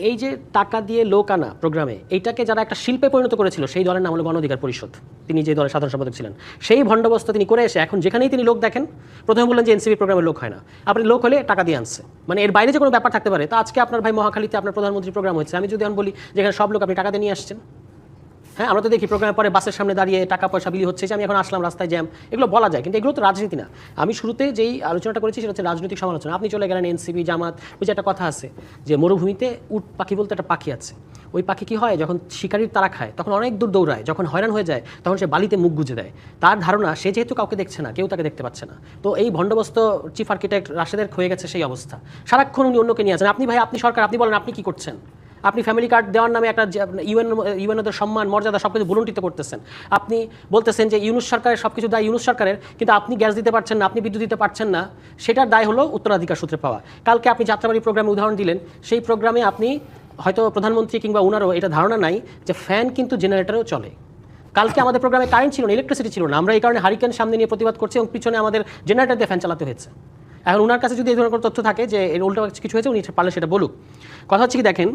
এই যে টাকা দিয়ে লোক আনা প্রোগ্রামে, এইটাকে যারা একটা শিল্পে পরিণত করেছিল সেই দলের নাম হলো গণ অধিকার পরিষদ। তিনি যে দলের সাধারণ সম্পাদক ছিলেন, সেই ভণ্ডবস্ত তিনি করে এসে এখন যেখানেই তিনি লোক দেখেন, প্রথমে বললেন যে এনসিপি প্রোগ্রামের লোক হয় না, আপনি লোক হলে টাকা দিয়ে আনছে। মানে এর বাইরে যে কোনো ব্যাপার থাকতে পারে। তা আজকে আপনার ভাই মহাখালীতে আপনার প্রধানমন্ত্রী প্রোগ্রাম হয়েছে, আমি যদি এখন বলি যেখানে সব লোক আপনি টাকা দিয়ে নিয়ে আসছেন। হ্যাঁ, আমরা তো দেখি প্রোগ্রামের পরে বাসের সামনে দাঁড়িয়ে টাকা পয়সা বিলি হচ্ছে, যে আমি এখন আসলাম রাস্তায় জ্যাম, এগুলো বলা যায়, কিন্তু এগুলো তো রাজনীতি না। আমি শুরুতে যেই আলোচনাটা করেছি সেটা হচ্ছে রাজনৈতিক সমালোচনা। আপনি চলে গেলেন এনসিপি, জামাত। ওই যে একটা কথা আছে যে মরুভূমিতে উট পাখি বলতে একটা পাখি আছে, ওই পাখি কি হয়, যখন শিকারির তারা খায় তখন অনেক দূর দৌড়ায়, যখন হয়রান হয়ে যায় তখন সে বালিতে মুখ গুজে দেয়। তার ধারণা সে যেহেতু কাউকে দেখছে না, কেউ তাকে দেখতে পাচ্ছে না, তো এই ভণ্ডবস্ত চিফ আর্কিটেক্ট রাশেদের হয়ে গেছে সেই অবস্থা। সারাক্ষণ উনি অন্যকে নিয়ে আছেন। আপনি ভাই, আপনি সরকার, আপনি বলেন আপনি কি করছেন? আপনি ফ্যামিলি কার্ড দেওয়ার নামে একটা ইউএনওদের সম্মান মর্যাদা সব কিছু ভুলুণ্ঠিত করতেছেন। আপনি বলতেছেন যে ইউনূস সরকারের সব কিছু দায় ইউনূস সরকারের, কিন্তু আপনি গ্যাস দিতে পারছেন না, আপনি বিদ্যুৎ দিতে পারছেন না, সেটার দায় হলো উত্তরাধিকার সূত্রে পাওয়া। কালকে আপনি যাত্রাবাড়ি প্রোগ্রামে উদাহরণ দিলেন, সেই প্রোগ্রামে আপনি হয়তো প্রধানমন্ত্রী কিংবা ওনারও এটা ধারণা নাই যে ফ্যান কিন্তু জেনারেটরেও চলে। কালকে আমাদের প্রোগ্রামে কারেন্ট ছিল না, ইলেকট্রিসিটি ছিল না, আমরা এই কারণে হারিকেন সামনে নিয়ে প্রতিবাদ করছি এবং পিছনে আমাদের জেনারেটর দিয়ে ফ্যান চালাতে হয়েছে। এখন ওনার কাছে যদি এই ধরনের কোনো তথ্য থাকে যে এর উল্টো কিছু হয়েছে, উনি পারলে সেটা বলুক। কথা হচ্ছে কি, দেখেন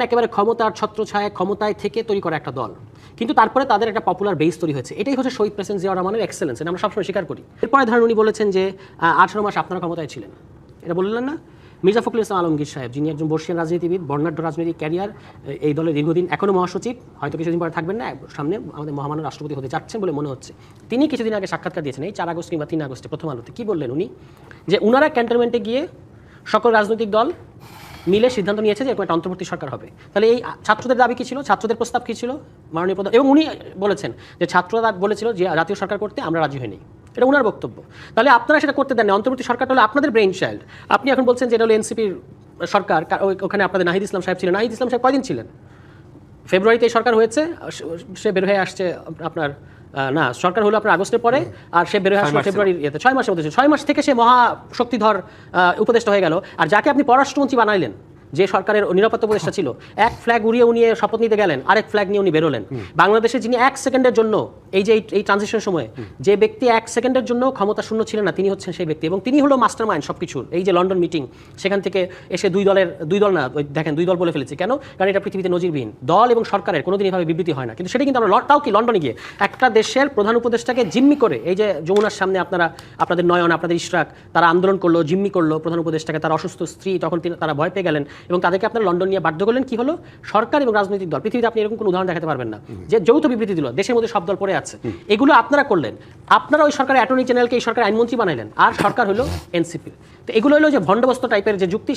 একেবারে ক্ষমতার ছত্রছায়া, ক্ষমতায় থেকে তৈরি করা একটা দল, কিন্তু তারপরে তাদের একটা পপুলার বেস তৈরি হয়েছে। এটাই হচ্ছে শহীদ প্রেসিডেন্ট জিয়াউর রহমানের এক্সেলেন্স, এটা আমরা সবসময় স্বীকার করি। এরপরে ধরেন উনি বলেছেন যে 18 মাস আপনারা ক্ষমতায় ছিলেন, এটা বললেন না? মির্জা ফখরুল ইসলাম আলমগীর সাহেব, যিনি একজন বর্ষিয়ান রাজনীতিবিদ, বর্ণাঢ্য রাজনৈতিক ক্যারিয়ার, এই দলের দীর্ঘদিন, এখনও মহাসচিব, হয়তো কিছুদিন পরে থাকবেন না, সামনে আমাদের মহামান্য রাষ্ট্রপতি হতে যাচ্ছেন বলে মনে হচ্ছে। তিনি কিছুদিন আগে সাক্ষাৎকার দিয়েছেন, এই 4 আগস্ট কিংবা 3 আগস্টে প্রথম আলোতে। কি বললেন উনি? যে উনারা ক্যান্টনমেন্টে গিয়ে সকল রাজনৈতিক দল মিলে সিদ্ধান্ত নিয়েছে যে এরকম একটা অন্তর্বর্তী সরকার হবে। তাহলে এই ছাত্রদের দাবি কী ছিল, ছাত্রদের প্রস্তাব কী ছিল? মাননীয় প্রধান, এবং উনি বলেছেন যে ছাত্ররা বলেছিল যে জাতীয় সরকার করতে আমরা রাজি হইনি, এটা ওনার বক্তব্য। তাহলে আপনারা সেটা করতে দেন, অন্তর্বর্তী সরকারটা হলো আপনাদের ব্রেইন চাইল্ড। আপনি এখন বলছেন যে এটা হলো এনসিপির সরকার, ওখানে আপনাদের নাহিদ ইসলাম সাহেব ছিলেন। নাহিদ ইসলাম সাহেব কয়দিন ছিলেন? ফেব্রুয়ারিতে এই সরকার হয়েছে, সে বের হয়ে আসছে আপনার না, সরকার হলো আপনার আগস্টের পরে, আর সে বের হয়ে আসলো ফেব্রুয়ারির ইয়েতে, 6 মাসের মধ্যে। 6 মাস থেকে সে মহা শক্তিধর উপদেষ্টা হয়ে গেল। আর যাকে আপনি পররাষ্ট্রমন্ত্রী বানাইলেন, যে সরকারের নিরাপত্তা উপদেষ্টা ছিল, এক ফ্ল্যাগ উড়িয়ে উনি শপথ নিতে গেলেন, আরেক ফ্ল্যাগ নিয়ে উনি বেরোলেন। বাংলাদেশে যিনি 1 সেকেন্ডের জন্য এই ট্রানজিশন সময়ে যে ব্যক্তি 1 সেকেন্ডের জন্য ক্ষমতা শূন্য ছিলেন না, তিনি হচ্ছেন সেই ব্যক্তি, এবং তিনি হলো মাস্টার মাইন্ড সব কিছুর। এই যে লন্ডন মিটিং, সেখান থেকে এসে দুই দল না, দেখেন 2 দল বলে ফেলেছি কেন? কারণ এটা পৃথিবীতে নজিরবিহীন। দল এবং সরকারের কোনোদিন এভাবে বিবৃতি হয় না, কিন্তু সেটা কিন্তু আমরা তাও কি লন্ডনে গিয়ে একটা দেশের প্রধান উপদেষ্টাকে জিম্মি করে, এই যে যমুনার সামনে আপনাদের নয়ন, আপনাদের ইশরাক, তারা আন্দোলন করলো, জিম্মি করলো প্রধান উপদেষ্টাকে, তার অসুস্থ স্ত্রী, তখন তারা ভয় পেয়ে গেলেন এবং তাদেরকে আপনারা লন্ডন নিয়ে বাধ্য করলেন। কি হলো? সরকার এবং রাজনৈতিক দল, পৃথিবীতে আপনি এরকম কোনো উদাহরণ দেখাতে পারবেন না যে যৌথ বিবৃতি দিল, দেশের মধ্যে সব দল পড়ে আছে। এগুলো আপনারা করলেন, আপনারা ওই সরকারের অ্যাটর্নি জেনারেলকে এই সরকার আইনমন্ত্রী বানাইলেন, আর সরকার হলো এনসিপি। তো এগুলো হলো যে ভণ্ডবস্ত টাইপের যে যুক্তি,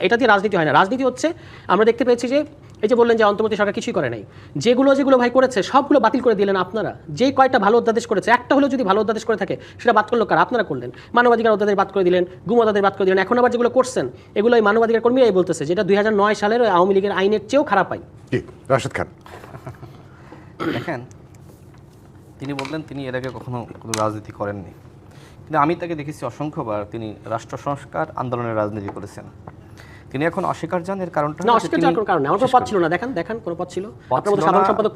এটা দিয়ে রাজনীতি হয় না। রাজনীতি হচ্ছে, আমরা দেখতে পেয়েছি যে এই যে বললেন যে অন্তর্বর্তী সরকার কিছুই করে নাই, যেগুলো ভাই করেছে সবগুলো বাতিল করে দিলেন আপনারা। যেই কয়টা ভালো অধ্যাদেশ করেছে, একটা হলো যদি ভালো অধ্যাদেশ করে থাকে সেটা বাদ করলো কারা? আপনারা করলেন। মানবাধিকার অধ্যাদেশ বাদ করে দিলেন, গুম অধ্যাদেশ বাদ করে দিলেন। এখন আবার যেগুলো করছেন, এগুলো এই মানবাধিকার কর্মীরাই বলতেছে যেটা 2009 সালের আওয়ামী লীগের আইনের চেয়েও খারাপ আইন। রাশেদ খান দেখেন, তিনি বললেন তিনি এর আগে কখনো কোনো রাজনীতি করেননি, কিন্তু আমি তাকে দেখেছি অসংখ্যবার তিনি রাষ্ট্র সংস্কার আন্দোলনের রাজনীতি করেছেন। তিনি এখন অস্বীকার যান, এর কারণটা না, অস্বীকার যাওয়ার কোনো কারণ নেই। আমার পদ ছিল না, দেখেন কোনো পদ ছিল, আপনার মধ্যে সাধারণ সম্পাদক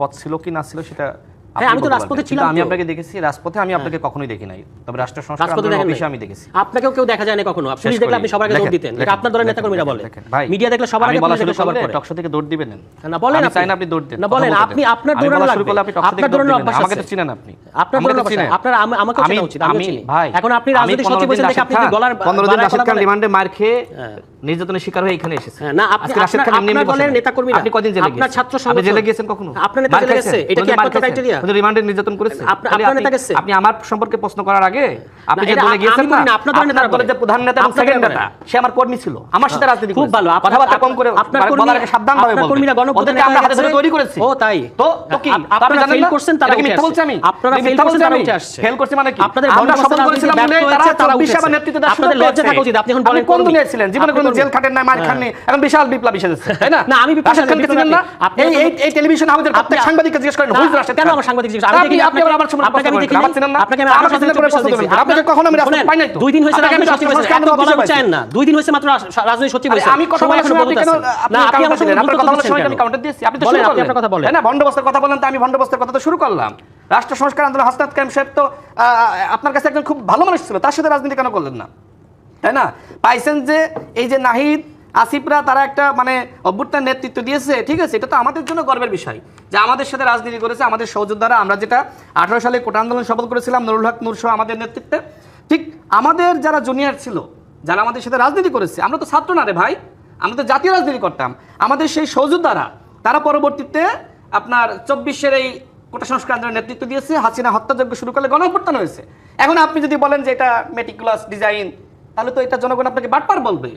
পদ ছিল কি না ছিল সেটা হ্যাঁ, আমি তো রাজপথে ছিলাম, আমি তো। আপনাকে দেখেছি রাজপথে, আমি আপনাকে কখনোই দেখি নাই, তবে রাষ্ট্র সংস্কার রাজপথে আন্দোলন দেখেন অফিসে নাই? আমি দেখেছি। আপনাকেও কেউ দেখা যায় না কখনো। পুলিশ দেখলে আপনি সবার আগে দৌড় দিতেন, এটা আপনার দলের নেতাকর্মীরা বলে। ভাই, মিডিয়া দেখলে সবার আগে, আমি বলা পুলিশ শুরু দেখলে সবার করলে পরে। টকশো থেকে দৌড় দিবেন না বলেন, আমি আপনি চাই না আপনি দৌড় দেন, না বলেন, কথা বলতে আপনি দেন। আপনার আমি দৌড়ানো বলা লাগবে। শুরু করলে আপনি টকশো থেকে আপনার দৌড় দৌড়ানো দিবেন, অভ্যাস আমাকে আছে। তো চিনেন আপনি, আপনার আমাকে দৌড়ানো তো চিনেন। অভ্যাস আছে। আপনার আমাকেও চেনা উচিত, আমিও চিনি। ভাই, এখন আপনি আমি রাজনৈতিক 15 সচিব দিন হয়েছেন দেখে আপনি যদি গলার 15 দিন গলার রাশেদ কথা খান বলেন। রিমান্ডে মার খেয়ে নির্যাতনের শিকার হয়ে এখানে এসেছে। না, আপনি আজকে রাশেদ খান এমনি আপনার এমনি বসে দলের নাই। নেতাকর্মীরা, আপনি কদিন জেলে আপনার গেছেন? ছাত্র আপনি সংগঠন জেলে গেছেন কখনো? আপনার নেতা মার জেলে খাইছেন? গেছে, এটা কি কোনদিন মার একমাত্র খাইছেন? ক্রাইটেরিয়া? কোনদিন রিমান্ডে নির্যাতন করেছে? আপনার তাহলে নেতা আপনি- গেছে? আপনি আমার সম্পর্কে প্রশ্ন করার আগে আপনি যে এটা দলে গিয়েছেন আমি করি না, আপনার দলের নেতারা দলের যে করে। প্রধান নেতা এবং আপনার সেকেন্ড নেতারা নেতা, সে আমার কর্মী ছিল, আমার সাথে রাজনীতি খুব করেছে। ভালো। কথাবার্তা কম করে আপনার বলার আগে সাবধানভাবে আপনার বলবেন। কর্মীরা গণপ্রধান ওদেরকে আমরা হয়ে হাতে ধরে গেছে। তৈরি করেছি। ও তাই? তো কি? আপনারা জানেন fail না? করছেন, তারা এটা কি উঠে মিথ্যা আসছে। বলছি আমি? আপনারা আমি fail মিথ্যা করছেন, বলছি তারা আমি? উঠে আসছে। fail করছি মানে কি? আপনাদের আমরা গণপ্রধান শপথ রাজনীতি করেছিলাম ব্যর্থ বলেই তারা হয়েছে, তারা 24 উঠেছে। আবার নেতৃত্ব দেওয়ার সুযোগ আপনাদের লজ্জা পেয়েছে। থাকা উচিত, আপনি এখন আপনি বলেন কোন কর্মী। দুনিয়ায় ছিলেন? জীবনে আপনি কোনো কর্মী। জেল খাটেন না, মার খাননি, এখন বিশাল বিপ্লবী সেজেছে, তাই না? না, আমি বিপ্লবী রাশেদ খানকে বিপ্লবী চিনেন না? আপনি এই টেলিভিশন হাউসের প্রত্যেক আপনি- সাংবাদিককে জিজ্ঞেস করেন, না, হুইজ রাশেদ কেন খান? আমার সাংবাদিক জিজ্ঞেস? আমি আপনি দেখি আপনি আবার সময় আপনাকে আমি প্রশ্ন দেখি করেন, আমার চিনেন না? আপনাকে আমি আমার আপনার চিনেন করে প্রশ্ন করবেন। আপনাকে কখনো আমি রাজপথে পাই নাই তো। 2 দিন হয়েছে আপনাকে আমি রাজনৈতিক সচিব হয়েছেন, রাষ্ট্র এত সংস্কার বলা আন্দোলন চান না। 2 দিন হয়েছে মাত্র রাজনৈতিক সচিব হয়েছেন। আমি কথা সময় বলার এখনো সময় আপনি বহুত কেন আছে। না, আপনি আমার সঙ্গে আপনার কথা বলার সময় আমি কাউন্টার দিয়েছি, আপনি তো শুরু বলেন, আপনি করলেন। আপনার কথা বলেন। তাই না? ভণ্ডবস্তের কথা বলেন, তো আমি ভণ্ডবস্তের কথা তো শুরু করলাম। রাষ্ট্র সংস্কার আন্দোলন হাসনাত কায়েম সাহেব তো আপনার কাছে একজন খুব ভালো মানুষ ছিল, তার সাথে রাজনীতি কেন করলেন না? তাই না? পাইছেন যে এই যে নাহিদ আসিফরা তারা একটা মানে অভ্যুত্থান নেতৃত্ব দিয়েছে, ঠিক আছে, এটা তো আমাদের জন্য গর্বের বিষয় যে আমাদের সাথে রাজনীতি করেছে আমাদের সহযোদ্ধারা। আমরা যেটা 18 সালে কোটা আন্দোলন সফল করেছিলাম নুরুল হক নূর সহ আমাদের নেতৃত্বে, ঠিক আমাদের যারা জুনিয়র ছিল, যারা আমাদের সাথে রাজনীতি করেছে, আমরা তো ছাত্র না রে ভাই, আমরা তো জাতীয় রাজনীতি করতাম, আমাদের সেই সহযোদ্ধারা তারা পরবর্তীতে আপনার 24-এর এই কোটা সংস্কার আন্দোলনের নেতৃত্ব দিয়েছে, হাসিনা হত্যাযজ্ঞ শুরু করলে গণঅভ্যুত্থান হয়েছে। এখন আপনি যদি বলেন যে এটা মেটিকুলাস ডিজাইন, তাহলে তো এটা জনগণ আপনাকে বাটপার বলবে।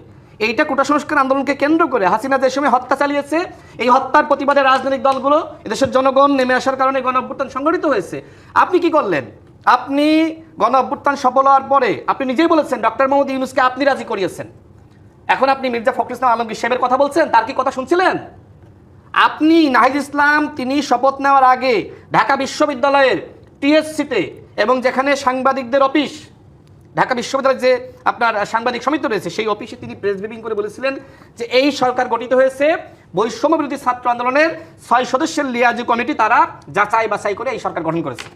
এইটা কোটা সংস্কার আন্দোলনকে কেন্দ্র করে হাসিনা যে সময় হত্যা চালিয়েছে, এই হত্যার প্রতিবাদে রাজনৈতিক দলগুলো, এদেশের জনগণ নেমে আসার কারণে গণঅভ্যুত্থান সংগঠিত হয়েছে। আপনি কি করলেন? আপনি গণঅভ্যুত্থান সফল হওয়ার পরে আপনি নিজেই বলেছেন ডক্টর মোহাম্মদ ইউনূসকে আপনি রাজি করিয়েছেন। এখন আপনি মির্জা ফখরুল ইসলাম আলমগীর সাহেবের কথা বলছেন, তার কি কথা শুনছিলেন? আপনি নাহিদ ইসলাম তিনি শপথ নেওয়ার আগে ঢাকা বিশ্ববিদ্যালয়ের টিএসসিতে এবং যেখানে সাংবাদিকদের অফিস, ঢাকা বিশ্ববিদ্যালয়ের যে আপনার সাংবাদিক সমিতি রয়েছে সেই অফিসে তিনি প্রেস ব্রিফিং করে বলেছিলেন যে এই সরকার গঠিত হয়েছে বৈষম্য বিরোধী ছাত্র আন্দোলনের 6 সদস্যের লিয়াজু কমিটি, তারা যাচাই বাছাই করে এই সরকার গঠন করেছে,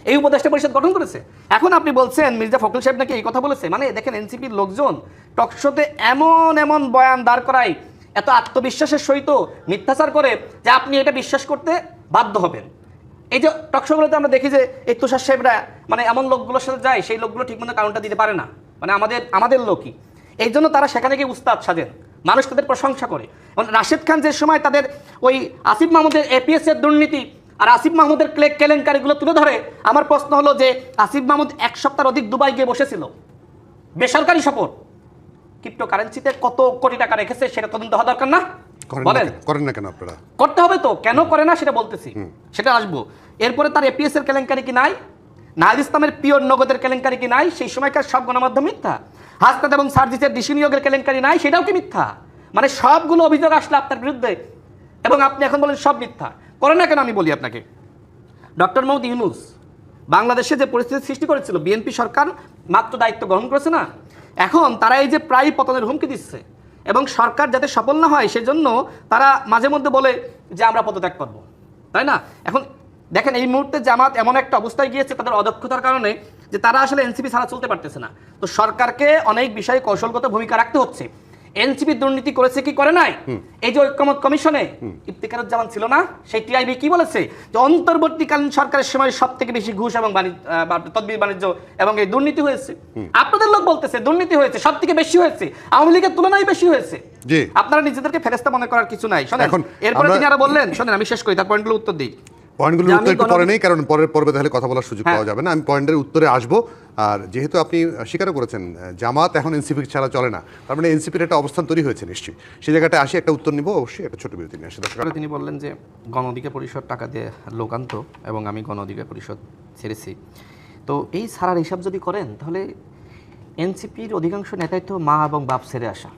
এই উপদেষ্টা পরিষদ গঠন করেছে। এখন আপনি বলছেন মির্জা ফখরুল সাহেব নাকি এই কথা বলেছে। মানে দেখেন এনসিপির লোকজন টকশোতে এমন এমন বয়ান দাঁড় করায়, এত আত্মবিশ্বাসের সহিত মিথ্যাচার করে যে আপনি এটা বিশ্বাস করতে বাধ্য হবেন। এই যে টকশোগুলোতে আমরা দেখি যে এই তুষার সাহেবরা মানে এমন লোকগুলোর সাথে যায়, সেই লোকগুলো ঠিকমতো কাউন্টার দিতে পারে না, মানে আমাদের লোকই। এই জন্য তারা সেখানে গিয়ে উস্তাদ সাজেন, মানুষ তাদের প্রশংসা করে। রাশেদ খান যে সময় তাদের ওই আসিফ মাহমুদের এপিএস এর দুর্নীতি আর আসিফ মাহমুদের কেলেঙ্কারিগুলো তুলে ধরে, আমার প্রশ্ন হলো যে আসিফ মাহমুদ 1 সপ্তাহ অধিক দুবাই গিয়ে বসেছিল, বেসরকারি সফর, ক্রিপ্টোকারেন্সিতে কত কোটি টাকা রেখেছে সেটা তদন্ত হওয়া দরকার না? বলেন, করেন না কেন আপনারা? করতে হবে তো, কেন করে না সেটা বলতেছি, সেটা আসবো। এরপরে তার এপিএস এর কেলেঙ্কারি কি নাই? নাহিদ ইসলামের পিওর নগদের কেলেঙ্কারি কি নাই? সেই সময়কার সব গণমাধ্যম মিথ্যা। হাসনাত এবং সার্জিসের ডিসি নিয়োগের কেলেঙ্কারি নাই? সেটাও কি মিথ্যা? মানে সবগুলো অভিযোগ আসলে আপনার বিরুদ্ধে এবং আপনি এখন বলেন সব মিথ্যা। করে না কেন আমি বলি আপনাকে। ডক্টর মোহাম্মদ ইউনূস বাংলাদেশে যে পরিস্থিতি সৃষ্টি করেছিল, বিএনপি সরকার মাত্র দায়িত্ব গ্রহণ করেছে না, এখন তারা এই যে প্রায় পতনের হুমকি দিচ্ছে এবং সরকার যাতে সফল না হয় সেজন্য তারা মাঝে মধ্যে বলে যে আমরা পদত্যাগ করব, তাই না? এখন দেখেন এই মুহূর্তে জামাত এমন একটা অবস্থায় গিয়েছে তাদের অদক্ষতার কারণে যে তারা আসলে এনসিপি ছাড়া চলতে পারতেছে না। তো সরকারকে অনেক বিষয়ে কৌশলগত ভূমিকা রাখতে হচ্ছে। এনসিপি দুর্নীতি করেছে কি করে নাই? এই যে ঐক্যমত কমিশনে ইফতিখারুজ্জামান ছিল না, সেই টিআইবি কি বলেছে যে অন্তর্বর্তীকালীন সরকারের সময় সবথেকে বেশি ঘুষ এবং তদবির বাণিজ্য এবং এই দুর্নীতি হয়েছে। আপনাদের লোক বলতেছে দুর্নীতি হয়েছে, সবথেকে বেশি হয়েছে, আওয়ামী লীগের তুলনায় বেশি হয়েছে। আপনারা নিজেদেরকে ফেরেশতা মনে করার কিছু নাই। শোনেন, এরপরে তিনি আরো বললেন, শোনেন আমি শেষ করি, তার পয়েন্টগুলো উত্তর দিই। পয়েন্টগুলোর উত্তর একটু পরে নেই, কারণ পরের পর্বে তাহলে কথা বলার সুযোগ পাওয়া যাবে না। আমি পয়েন্টের উত্তরে আসবো। আর যেহেতু আপনি স্বীকারও করেছেন জামাত এখন এনসিপি ছাড়া চলে না, তার মানে এনসিপির একটা অবস্থান তৈরি হয়েছে নিশ্চয়ই। সেই জায়গাটা আসি, একটা উত্তর নিব অবশ্যই, একটা ছোট বিরতি নিয়ে আসি। তিনি বললেন যে গণ অধিকার পরিষদ টাকা দিয়ে লোক আনতো এবং আমি গণ অধিকার পরিষদ ছেড়েছি। তো এই ছাড়ার হিসাব যদি করেন তাহলে এনসিপির অধিকাংশ নেতাই তো মা এবং বাপ ছেড়ে আসা,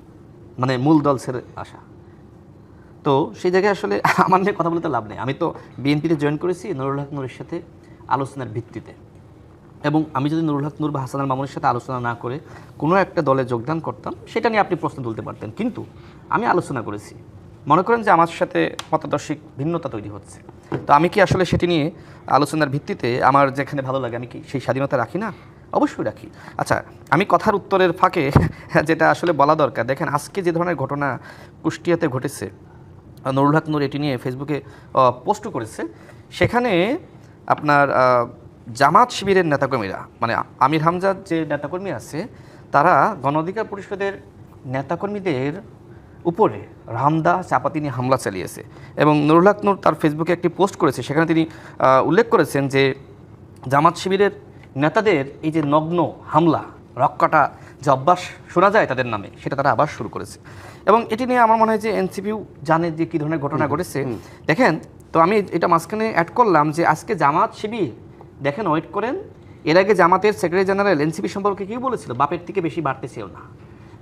মানে মূল দল ছেড়ে আসা। তো সেই জায়গায় আসলে আমার নিয়ে কথা বলতে লাভ নেই। আমি তো বিএনপিতে জয়েন করেছি নুরুল হক নূরের সাথে আলোচনার ভিত্তিতে, এবং আমি যদি নুরুল হক নূর বা হাসান আল মামুনের সাথে আলোচনা না করে কোনো একটা দলে যোগদান করতাম, সেটা নিয়ে আপনি প্রশ্ন তুলতে পারতেন। কিন্তু আমি আলোচনা করেছি মনে করেন যে আমার সাথে মতাদর্শিক ভিন্নতা তৈরি হচ্ছে, তো আমি কি আসলে সেটি নিয়ে আলোচনার ভিত্তিতে আমার যেখানে ভালো লাগে আমি কি সেই স্বাধীনতা রাখি না? অবশ্যই রাখি। আচ্ছা, আমি কথার উত্তরের ফাঁকে যেটা আসলে বলা দরকার, দেখেন আজকে যে ধরনের ঘটনা কুষ্টিয়াতে ঘটেছে, নুরুল হক নূর এটি নিয়ে ফেসবুকে পোস্টও করেছে, সেখানে আপনার জামাত শিবিরের নেতাকর্মীরা, মানে আমির হামজার যে নেতাকর্মী আছে, তারা গণ অধিকার পরিষদের নেতাকর্মীদের উপরে রামদা চাপাতি নিয়ে হামলা চালিয়েছে। এবং নুরুল হক নূর তার ফেসবুকে একটি পোস্ট করেছে, সেখানে তিনি উল্লেখ করেছেন যে জামাত শিবিরের নেতাদের এই যে নগ্ন হামলা, রক্কাটা যে অভ্যাস শোনা যায় তাদের নামে, সেটা তারা আবার শুরু করেছে। এবং এটি নিয়ে আমার মনে হয় যে এনসিপিও জানে যে কী ধরনের ঘটনা ঘটেছে। দেখেন, তো আমি এটা মাঝখানে অ্যাড করলাম যে আজকে জামাত শিবির, দেখেন ওয়েট করেন, এর আগে জামাতের সেক্রেটারি জেনারেল এনসিপি সম্পর্কে কী বলেছিল, বাপের থেকে বেশি বাড়তেছেও না।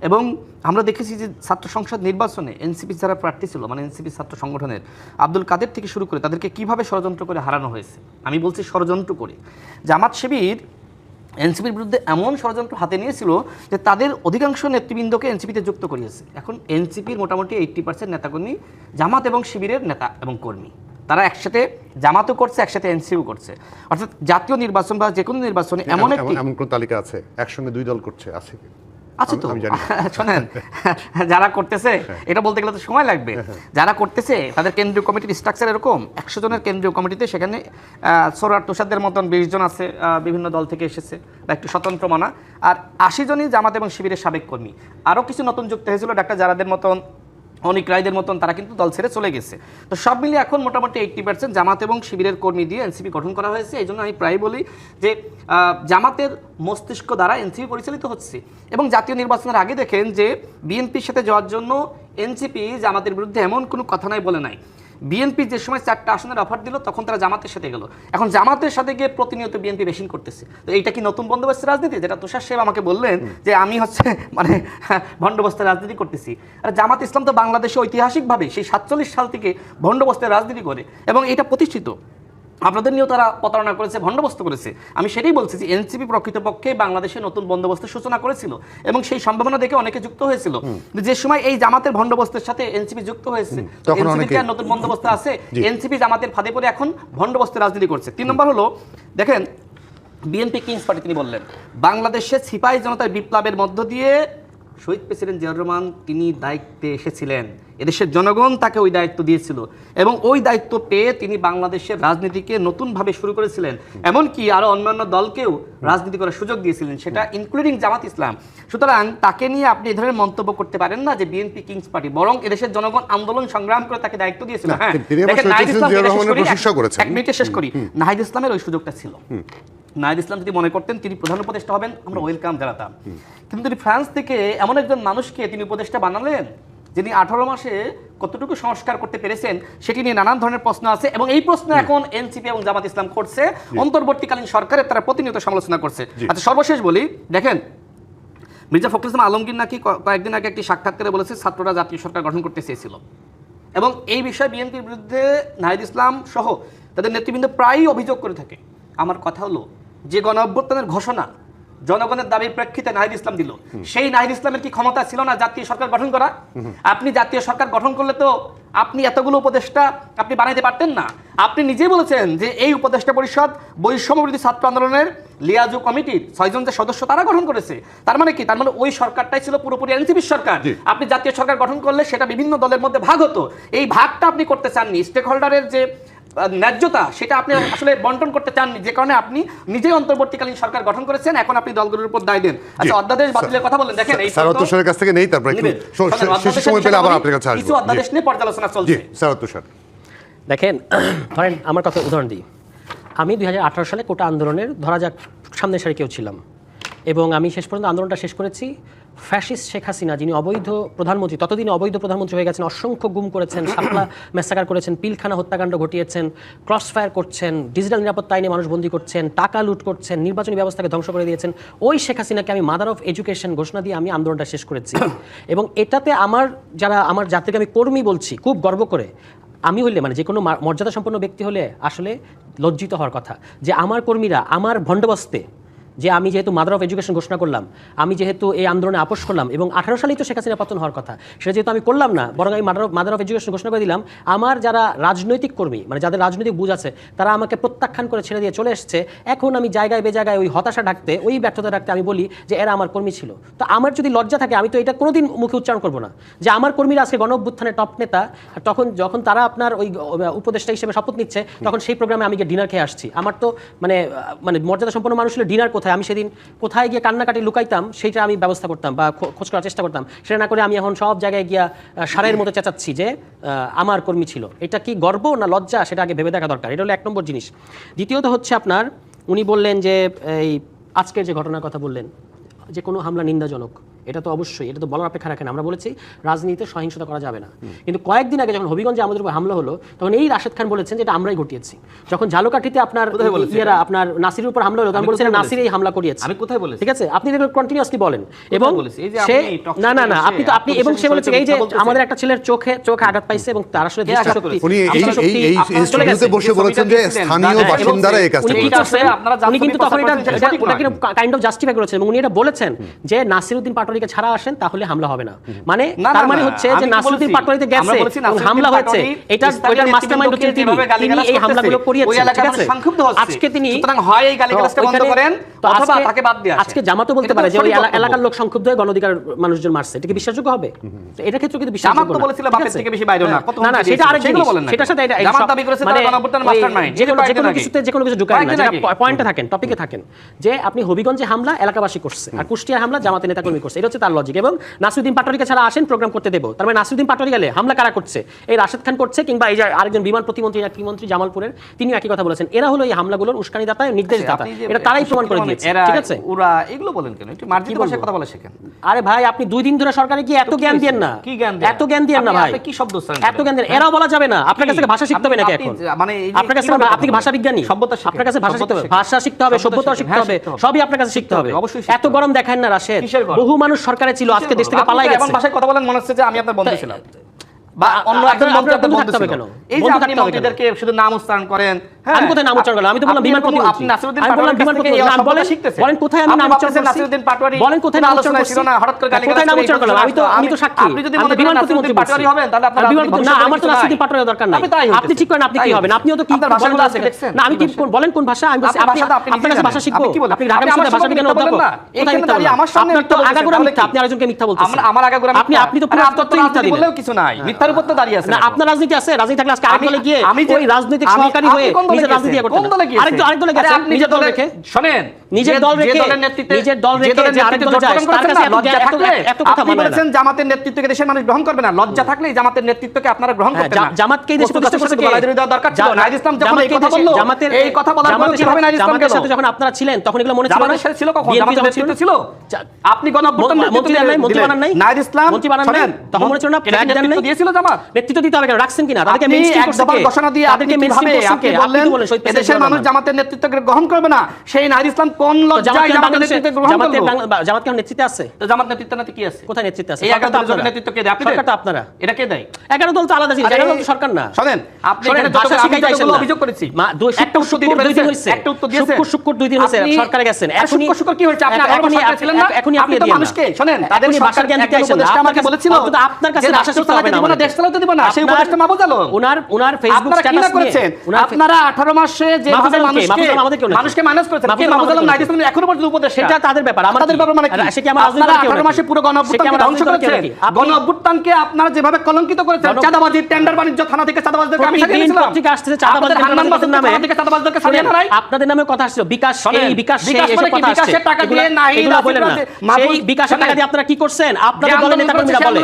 এবং আমরা দেখেছি যে ছাত্র সংসদ নির্বাচনে এনসিপি যারা প্রার্থী ছিল, মানে এনসিপি ছাত্র সংগঠনের আব্দুল কাদের থেকে শুরু করে তাদেরকে কিভাবে ষড়যন্ত্র করে হারানো হয়েছে। আমি বলছি ষড়যন্ত্র করে। জামাত শিবির এনসিপির বিরুদ্ধে এমন ষড়যন্ত্র হাতে নিয়েছিল যে তাদের অধিকাংশ নেতৃবৃন্দকে এনসিপিতে যুক্ত করিয়েছে। এখন এনসিপির মোটামুটি 80% নেতাকর্মী জামাত এবং শিবিরের নেতা এবং কর্মী, তারা একসাথে জামাতও করছে, একসাথে এনসিপিও করছে। অর্থাৎ জাতীয় নির্বাচন বা যে কোনো নির্বাচনে এমন কোন তালিকা আছে একসঙ্গে দুই দল করছে, আছে কি? আছে তো, শোনেন, যারা করতেছে এটা বলতে গেলে তো সময় লাগবে। যারা করতেছে তাদের কেন্দ্রীয় কমিটির স্ট্রাকচার এরকম, 100 জনের কেন্দ্রীয় কমিটিতে সেখানে সোরার তুষারদের মতন 20 জন আছে, বিভিন্ন দল থেকে এসেছে বা একটু স্বতন্ত্র মানা, আর 80 জনই জামাত এবং শিবিরের সাবেক কর্মী। আরও কিছু নতুন যুক্ত হয়েছিল, ডাক্তার জারাদের মতন, অনিক রায়দের মতন, তারা কিন্তু দল ছেড়ে চলে গেছে। তো সব মিলিয়ে এখন মোটামুটি 80% জামাত এবং শিবিরের কর্মী দিয়ে এনসিপি গঠন করা হয়েছে। এই জন্য আমি প্রায় বলি যে জামাতের মস্তিষ্ক দ্বারা এনসিপি পরিচালিত হচ্ছে। এবং জাতীয় নির্বাচনের আগে দেখেন যে বিএনপির সাথে যাওয়ার জন্য এনসিপি জামাতের বিরুদ্ধে এমন কোনো কথা নাই বলে নাই। বিএনপি যে সময় 4টা আসনের অফার দিল তখন তারা জামাতের সাথে গেল। এখন জামাতের সাথে গিয়ে প্রতিনিয়ত বিএনপি বেশিন করতেছে। তো এইটা কি নতুন বন্দোবস্তের রাজনীতি, যেটা তুষার সাহেব আমাকে বললেন যে আমি মানে বন্দোবস্তের রাজনীতি করতেছি? আর জামাত ইসলাম তো বাংলাদেশে ঐতিহাসিকভাবে সেই 47 সাল থেকে বন্দোবস্তের রাজনীতি করে এবং এটা প্রতিষ্ঠিত। আপনাদের নিয়েও তারা প্রতারণা করেছে, ভণ্ডবস্ত করেছে। আমি সেটাই বলছি যে এনসিপি প্রকৃতপক্ষে বাংলাদেশে নতুন বন্দোবস্তের সূচনা করেছিল এবং সেই সম্ভাবনা দেখে অনেকে যুক্ত হয়েছিল। যে সময় এই জামাতের ভণ্ডবস্তের সাথে এনসিপি যুক্ত হয়েছে, এনসিপি আর নতুন বন্দোবস্ত আছে, এনসিপি জামাতের ফাঁদে পড়ে এখন ভণ্ডবস্তের রাজনীতি করছে। 3 নম্বর হলো, দেখেন বিএনপি কিংস পার্টি, তিনি বললেন বাংলাদেশে সিপাহী জনতার বিপ্লবের মধ্য দিয়ে শহীদ প্রেসিডেন্ট জিয়াউর রহমান তিনি দায়িত্বে এসেছিলেন, এদেশের জনগণ তাকে ওই দায়িত্ব দিয়েছিল এবং ওই দায়িত্ব পেয়ে তিনি বাংলাদেশের রাজনীতিকে নতুনভাবে শুরু করেছিলেন। এমনকি আরও অন্যান্য দলকেও রাজনীতি করার সুযোগ দিয়েছিলেন, সেটা ইনক্লুডিং জামাত ইসলাম। সুতরাং তাকে নিয়ে আপনি এই ধরনের মন্তব্য করতে পারেন না যে বিএনপি কিংস পার্টি, বরং এদেশের জনগণ আন্দোলন সংগ্রাম করে তাকে দায়িত্ব দিয়েছিল। হ্যাঁ, এক মিনিটে শেষ করি। নাহিদ ইসলামের ওই সুযোগটা ছিল। নাহিদ ইসলাম যদি মনে করতেন তিনি প্রধান উপদেষ্টা হবেন, আমরা ওয়েলকাম জানাতাম। কিন্তু তিনি ফ্রান্স থেকে এমন একজন মানুষকে তিনি উপদেষ্টা বানালেন যিনি 18 মাসে কতটুকু সংস্কার করতে পেরেছেন সেটি নিয়ে নানান ধরনের প্রশ্ন আছে এবং এই প্রশ্ন এখন এনসিপি এবং জামাত ইসলাম করছে, অন্তর্বর্তীকালীন সরকারের তারা প্রতিনিয়ত সমালোচনা করছে। আচ্ছা, সর্বশেষ বলি, দেখেন মির্জা ফখরুল ইসলাম আলমগীর নাকি কয়েকদিন আগে একটি সাক্ষাৎকারে বলেছে ছাত্ররা জাতীয় সরকার গঠন করতে চেয়েছিল এবং এই বিষয়ে বিএনপির বিরুদ্ধে নাহিদ ইসলাম সহ তাদের নেতৃবৃন্দ প্রায়ই অভিযোগ করে থাকে। আমার কথা হলো, যে গণ অভ্যুত্থানের ঘোষণা জনগণের দাবির প্রেক্ষিতে নাহিদ ইসলাম দিল, সেই নাহিদ ইসলামের কি ক্ষমতা ছিল না জাতীয় সরকার গঠন করা? আপনি জাতীয় সরকার গঠন করলে তো আপনি এতগুলো উপদেষ্টা আপনি বানাইতে পারতেন না। আপনি নিজেই বলেছেন যে এই উপদেষ্টা পরিষদ বৈষম্য বিরোধী ছাত্র আন্দোলনের লিয়াজু কমিটির 6 জন যে সদস্য তারা গঠন করেছে। তার মানে কি? তার মানে ওই সরকারটাই ছিল পুরোপুরি এনসিপির সরকার। আপনি জাতীয় সরকার গঠন করলে সেটা বিভিন্ন দলের মধ্যে ভাগ হতো, এই ভাগটা আপনি করতে চাননি। স্টেক হোল্ডারের যে ন্যায্যতা সেটা আপনি আসলে বন্টন করতে চাননি, যে কারণে আপনি নিজেই অন্তর্বর্তীকালীন সরকার গঠন করেছেন। এখন আপনি দলগুলোর উপর দায় দেন। আচ্ছা, অধ্যাদেশ বাতিলের কথা বলেন, দেখেন এই স্যার অধ্যক্ষের কাছ থেকে নেই, তারপর একটু শেষ সময় পেলে আবার আপনার কাছে আসব। কিছু অধ্যাদেশ নিয়ে পর্যালোচনা চলছে। জি স্যার অধ্যক্ষ, দেখেন, ধরেন আমার কথা উদাহরণ দিই। আমি 2018 সালে কোটা আন্দোলনের ধরা যাক সামনের সারি কেউ ছিলাম এবং আমি শেষ পর্যন্ত আন্দোলনটা শেষ করেছি। ফ্যাসিস্ট শেখ হাসিনা, যিনি অবৈধ প্রধানমন্ত্রী, ততদিনে অবৈধ প্রধানমন্ত্রী হয়ে গেছেন, অসংখ্য গুম করেছেন, শাপলা মেসাকার করেছেন, পিলখানা হত্যাকাণ্ড ঘটিয়েছেন, ক্রস ফায়ার করছেন, ডিজিটাল নিরাপত্তা আইনে মানুষ বন্দী করছেন, টাকা লুট করছেন, নির্বাচনী ব্যবস্থাকে ধ্বংস করে দিয়েছেন, ওই শেখ হাসিনাকে আমি মাদার অফ এডুকেশন ঘোষণা দিয়ে আমি আন্দোলনটা শেষ করেছি। এবং এটাতে আমার জাতিকে আমি কর্মী বলছি খুব গর্ব করে। আমি হইলে, মানে যে কোনো মর্যাদা সম্পন্ন ব্যক্তি হলে আসলে লজ্জিত হওয়ার কথা যে আমার কর্মীরা আমার ভণ্ডবস্তে যে আমি যেহেতু মাদার অফ এডুকেশন ঘোষণা করলাম, আমি যেহেতু এই আন্দোলনে আপোষ করলাম, এবং 18 সালেই তো শেখ হাসিনা পতন হওয়ার কথা, সেটা যেহেতু আমি করলাম না, বরং আমি মাদার অফ এডুকেশন ঘোষণা করে দিলাম, আমার যারা রাজনৈতিক কর্মী, মানে যাদের রাজনৈতিক বুঝ আছে, তারা আমাকে প্রত্যাখ্যান করে ছেড়ে দিয়ে চলে এসছে। এখন আমি জায়গায় বেজায়গায় ওই হতাশা ঢাকতে, ওই ব্যর্থতা ঢাকতে আমি বলি যে এরা আমার কর্মী ছিল। তো আমার যদি লজ্জা থাকে, আমি তো এটা কোনোদিন মুখে উচ্চারণ করবো না যে আমার কর্মীরা আজকে গণ অভ্যুত্থানের টপ নেতা। তখন যখন তারা আপনার ওই উপদেষ্টা হিসেবে শপথ নিচ্ছে, তখন সেই প্রোগ্রামে আমি গিয়ে ডিনার খেয়ে আসছি। আমার তো মানে মর্যাদা সম্পন্ন মানুষ হলে ডিনার কোথায়, আমি সেদিন কোথায় গিয়ে কান্নাকাটি লুকাইতাম সেটা আমি ব্যবস্থা করতাম বা খোঁজ করার চেষ্টা করতাম। সেটা না করে আমি এখন সব জায়গায় গিয়া সারের মতো চেঁচাচ্ছি যে আমার কর্মী ছিল। এটা কি গর্ব না লজ্জা, সেটা আগে ভেবে দেখা দরকার। এটা হলো 1 নম্বর জিনিস। দ্বিতীয়ত হচ্ছে আপনার, উনি বললেন যে এই আজকের যে ঘটনার কথা বললেন, যে কোনো হামলা নিন্দাজনক, এটা তো অবশ্যই, এটা তো বলার অপেক্ষা রাখেন। আমরা বলেছি রাজনীতিতে সহিংসতা করা যাবে না, কিন্তু কয়েকদিন আগে যখন হবিগঞ্জে আমাদের উপর হামলা হলো, তখন এই রাশেদ খান বলেছেন যে এটা আমরাই ঘটিয়েছি। যখন ঝালকাঠিতে আপনার আপনার নাসিরের উপর হামলা হলো, তখন বলেছেন নাসির এই হামলা করিয়েছে। আমি কোথায় বলেছি? ঠিক আছে, আপনি এগুলো কন্টিনিউয়াসলি বলেন। এবং সে না আপনি এবং সে বলেছে এই যে আমাদের একটা ছেলের চোখে আঘাত পাইছে এবং তার আসলে দৃষ্টিশক্তি, উনি এই ইনস্টিটিউটে বসে বলেছেন যে স্থানীয় বাসিন্দারা এই কাজটা করেছে। উনি কিন্তু তখন এটা কাইন্ড অফ জাস্টিফাই করেছেন, এবং উনি এটা বলেছেন যে নাসিরউদ্দিন পাটোয়ারিকে ছাড়া আসেন তাহলে হামলা হবে না। মানে তার মানে হচ্ছে যে নাসিরউদ্দিন পাটোয়ারিতে গেছে এবং হামলা হয়েছে, এটার মাস্টারমাইন্ড হচ্ছেন তিনি এই হামলাগুলো করিয়েছেন। ঠিক আছে, আজকে তিনি সুতরাং হয় এই গালিগালাজটা বন্ধ করেন অথবা তাকে বাদ দিয়ে আসেন। আজকে জামাতও বলতে পারে যে ওই এলাকার লোক সংক্ষুব্ধ হয়ে গণঅধিকার মানুষজন মারছে, এটা কি বিশ্বাসযোগ্য হবে? তো এটা ক্ষেত্রে কিন্তু বিশ্বাসযোগ্য না। জামাত তো বলেছিল বাপের থেকে বেশি বাইরে না, না সেটা আরেক জিনিস, সেটার সাথে এটা জামাত দাবি করেছে তারা গণঅভ্যুত্থান মাস্টারমাইন্ড। যে কোনো কিছু ঢুকায় না, যেটা পয়েন্টে থাকেন, টপিকে থাকেন, যে আপনি হবিগঞ্জে হামলা এলাকাবাসী করছে আর কুষ্টিয়া হামলা জামাতের নেতাকর্মী করছে, এটা হচ্ছে তার লজিক। এবং নাসিরউদ্দিন পাটোয়ারিকে ছাড়া আসেন প্রোগ্রাম করতে দেবো, তার মানে নাসিরউদ্দিন পাটোয়ারি গেলে হামলা কারা করছে? এই রাশেদ খান করছে, কিংবা এই যে আরেকজন বিমান প্রতিমন্ত্রী না কি মন্ত্রী জামালপুরের, তিনি একই কথা বলেছেন। এরা হলো এই হামলাগুলোর উস্কানিদাতা, নির্দেশদাতা, এটা তারাই প্রমাণ করে দিয়েছে। ঠিক আছে, ওরা এগুলো বলেন কেন? একটু মার্জিত ভাষায় কথা বলা শেখেন। আরে ভাই, আপনি 2 দিন ধরে সরকারে গিয়ে এত জ্ঞান দেন না, এত জ্ঞান দেন না ভাই, কি শব্দ এত জ্ঞান দেন, এরাও বলা যাবে না। আপনার কাছে ভাষা শিখতে হবে নাকি এখন? মানে আপনার কাছে, আপনি কি ভাষা বিজ্ঞানী? আপনার কাছে ভাষা শিখতে হবে, ভাষা শিখতে হবে, সভ্যতা শিখতে হবে, সবই আপনার কাছে শিখতে হবে। এত গরম দেখায় না রাশেদ, বহু মানুষ সরকারে ছিল, আজকে দেশ থেকে পালাই গেছে। এমন ভাষায় কথা বলেন মনে হচ্ছে যে আমি আপনার বন্ধু ছিলাম বা অন্য একজন মন্ত্রী আপনার বন্ধু ছিল। এই যে আপনি মন্ত্রীদেরকে শুধু নাম উচ্চারণ করেন, আমি কোথায় নাম উচ্চারণ করলাম? আমি তো বললাম বিমান প্রতিমন্ত্রী। আপনি নাসিরউদ্দিন পাটোয়ারির কাছ থেকে এই শব্দটা শিখতেছেন। বলেন কোথায় আমি নাম উচ্চারণ করছি? নাসিরউদ্দিন পাটোয়ারি বলেন কোথায় নাম উচ্চারণ করছি? না হঠাৎ করে গালি কোথায় নাম উচ্চারণ করলাম? আমি তো সাক্ষী। আপনি যদি মনে করেন নাসিরউদ্দিন পাটোয়ারি হবেন তাহলে আপনার না, আমার তো নাসিরউদ্দিন পাটোয়ারি দরকার নাই। আপনি ঠিক করেন, আপনি কি হবেন? আপনিও তো কি ভাষাগুলো আছে না, আমি কি বলেন কোন ভাষা? আমি বলছি আপনি আপনার কাছে ভাষা শিখবো। আপনি ঢাকা বিশ্ববিদ্যালয়ে ভাষা বিজ্ঞান অধ্যাপক, কোথায় মিথ্যা বলেন? আমার সামনে তো আগাগোড়া মিথ্যা, আপনি আরেকজনকে মিথ্যা বলতেছেন। আমার আগাগোড়া মিথ্যা, আপনি তো পুরো তত্ত্বই মিথ্যা দিলেন। বলেও কিছু নাই, মিথ্যার উপর তো দাঁড়িয়ে আছেন। না, আপনার রাজনীতি আছে, রাজনীতি থাকলে আজকে আরেক দলে গিয়ে ওই রাজনৈতিক সহকারী হয়ে নিজের রাজনীতি করতেন। আরেক দলে গেছে, নিজের দল রেখে, শুনেন, নিজের দল রেখে, নিজের দল রেখে যে আরেক দলে যায়, তার কাছে এত কথা আপনি বলেছেন জামাতের নেতৃত্বকে দেশের মানুষ গ্রহণ করবে না। লজ্জা থাকলে জামাতের নেতৃত্বকে আপনারা গ্রহণ করতেন না। জামাতকে দেশে প্রতিষ্ঠা করতে গলায় দেওয়া দরকার ছিল। নাহিদ ইসলাম যখন এই কথা বলল, এই কথা বলার পরে কিভাবে নাহিদ ইসলাম গেল? সাথে যখন আপনারা ছিলেন তখন এগুলো মনে ছিল না? জামাতের সাথে ছিল কখন? জামাতের নেতৃত্ব ছিল। আপনি গণঅভ্যুত্থান মন্ত্রী বানান নাই? নাহিদ ইসলাম মন্ত্রী বানান নাই? তখন মনে ছিল না? নেতৃত্ব দিয়েছিল জামাত। নেতৃত্ব দিতে হবে কেন? রাখছেন কিনা? তাদেরকে মেইনস্ট্রিম করতে একদফা ঘোষণা দিয়ে তাদেরকে মেইনস্ট্রিম করতে বললেন এদেশের মানুষ জামাতের নেতৃত্বকে গ্রহণ করবে না। সেই নাহিদ ইসলাম কোন লজ্জায় জামাতের নেতৃত্ব গ্রহণ করলো? জামাত কেন নেতৃত্বে আছে? তো জামাত নেতৃত্ব নাতে কি আছে? কোথায় নেতৃত্বে আছে? এই 11 দলের নেতৃত্ব কে দেয়? আপনি সরকার তো আপনারা। এটা কে দেয়? 11 দল তো আলাদা জিনিস, 11 দল তো সরকার না। শুনেন, আপনি এখানে ভাষা শিখাইতে আইছেন না। অভিযোগ করেছি একটা উত্তর 2 দিন হইছে, একটা উত্তর দিয়েছে, শুক্র 2 দিন হইছে সরকারে গেছেন। এখনি শুক্র কি হইছে? আপনি আগে সরকারে ছিলেন না? এখনি আপনি তো মানুষকে শুনেন, তাদের ভাষা জ্ঞান দিতে আইছেন না। আমাকে বলেছিল তো আপনার কাছে ভাষা শিখতে হবে না, দেশ চালাতে দিব না, সেই উপদেশটা মাহফুজ আলম। উনার ফেসবুক স্ট্যাটাস করেছেন। আপনারা 18 মাসে যে মানুষকে মাইনাস করেছেন, কে মাহফুজ আলম নাহিদ ইসলাম এখনো পর্যন্ত উপদেশ, সেটা তাদের ব্যাপার, আমাদের ব্যাপার। মানে সে কি আমার রাজনীতি করে? 18 মাসে পুরো গণঅভ্যুত্থানকে ধ্বংস করেছেন। গণঅভ্যুত্থানকে আপনারা যেভাবে কলঙ্কিত করেছেন, চাঁদাবাজি, টেন্ডার বাণিজ্য, থানা থেকে চাঁদাবাজদেরকে আমি সারিয়ে দিয়েছিলাম। ঠিক আসছে চাঁদাবাজি নামে থানা থেকে চাঁদাবাজদেরকে সারিয়ে না নাই? আপনাদের নামে কথা আসছে, বিকাশ এই বিকাশ সেই এসব কথা আসছে। বিকাশের টাকা দিয়ে নাহিদ বলেন না, সেই বিকাশের টাকা দিয়ে আপনারা কি করছেন? আপনাদের দলের নেতাকর্মীরা বলে,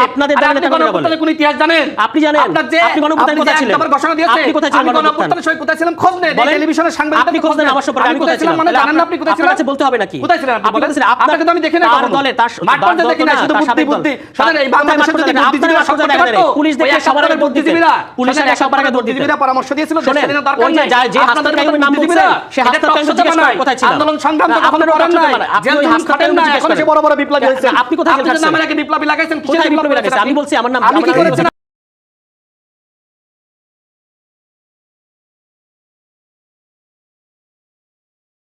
আপনাদের দলের নেতাকর্মীরা বলে। কোন ইতিহাস জানেন? আপনি জানেন? আপনি গণঅভ্যুত্থানের কথা ছিলেন, আবার ঘোষণা দিয়েছেন। আপনি কোথায় ছিলেন? গণঅভ্যুত্থানের সময় কোথায় ছিলেন? খোঁজ নেন, টেলিভিশনের সাংবাদিকরা আপনি খোঁজ নেন আমার সম্পর্কে। আমি কোথায় ছিলাম মানে জানেন না? আপনি কোথায় ছিলেন? আপনার কাছে বলতে হবে নাকি? কোথায় ছিলেন? আপনি কোথায় ছিলেন? আপনাকে তো আমি দেখি না তার দলে, তার মাঠ পর্যায়ে দেখি না, শুধু বুদ্ধি। শুনেন, এই বাংলাদেশের যদি বুদ্ধিজীবীরা সব করতে পারতো, পুলিশ দেখে সবার আগে বুদ্ধিজীবীরা, পুলিশের সবার আগে বুদ্ধিজীবীরা পরামর্শ দিয়েছিল, দেশ স্বাধীনের দরকার নেই। যে হাসপাতাল কাইমের নাম বলছে, সে হাসপাতাল কাইম জিজ্ঞেস করে কোথায় ছিলেন? আন্দোলন সংগ্রাম তো কখনো করেন না। আপনি ওই হাসপাতাল না, এখন সে বড় বড় বিপ্লবী হয়েছে। আপনি কোথায় ছিলেন? আপনি নামের আগে বিপ্লবী লাগাইছেন, কোথায় বিপ্লবী লাগাইছেন? আমি বলছি আমার নাম, আমি কি করেছি?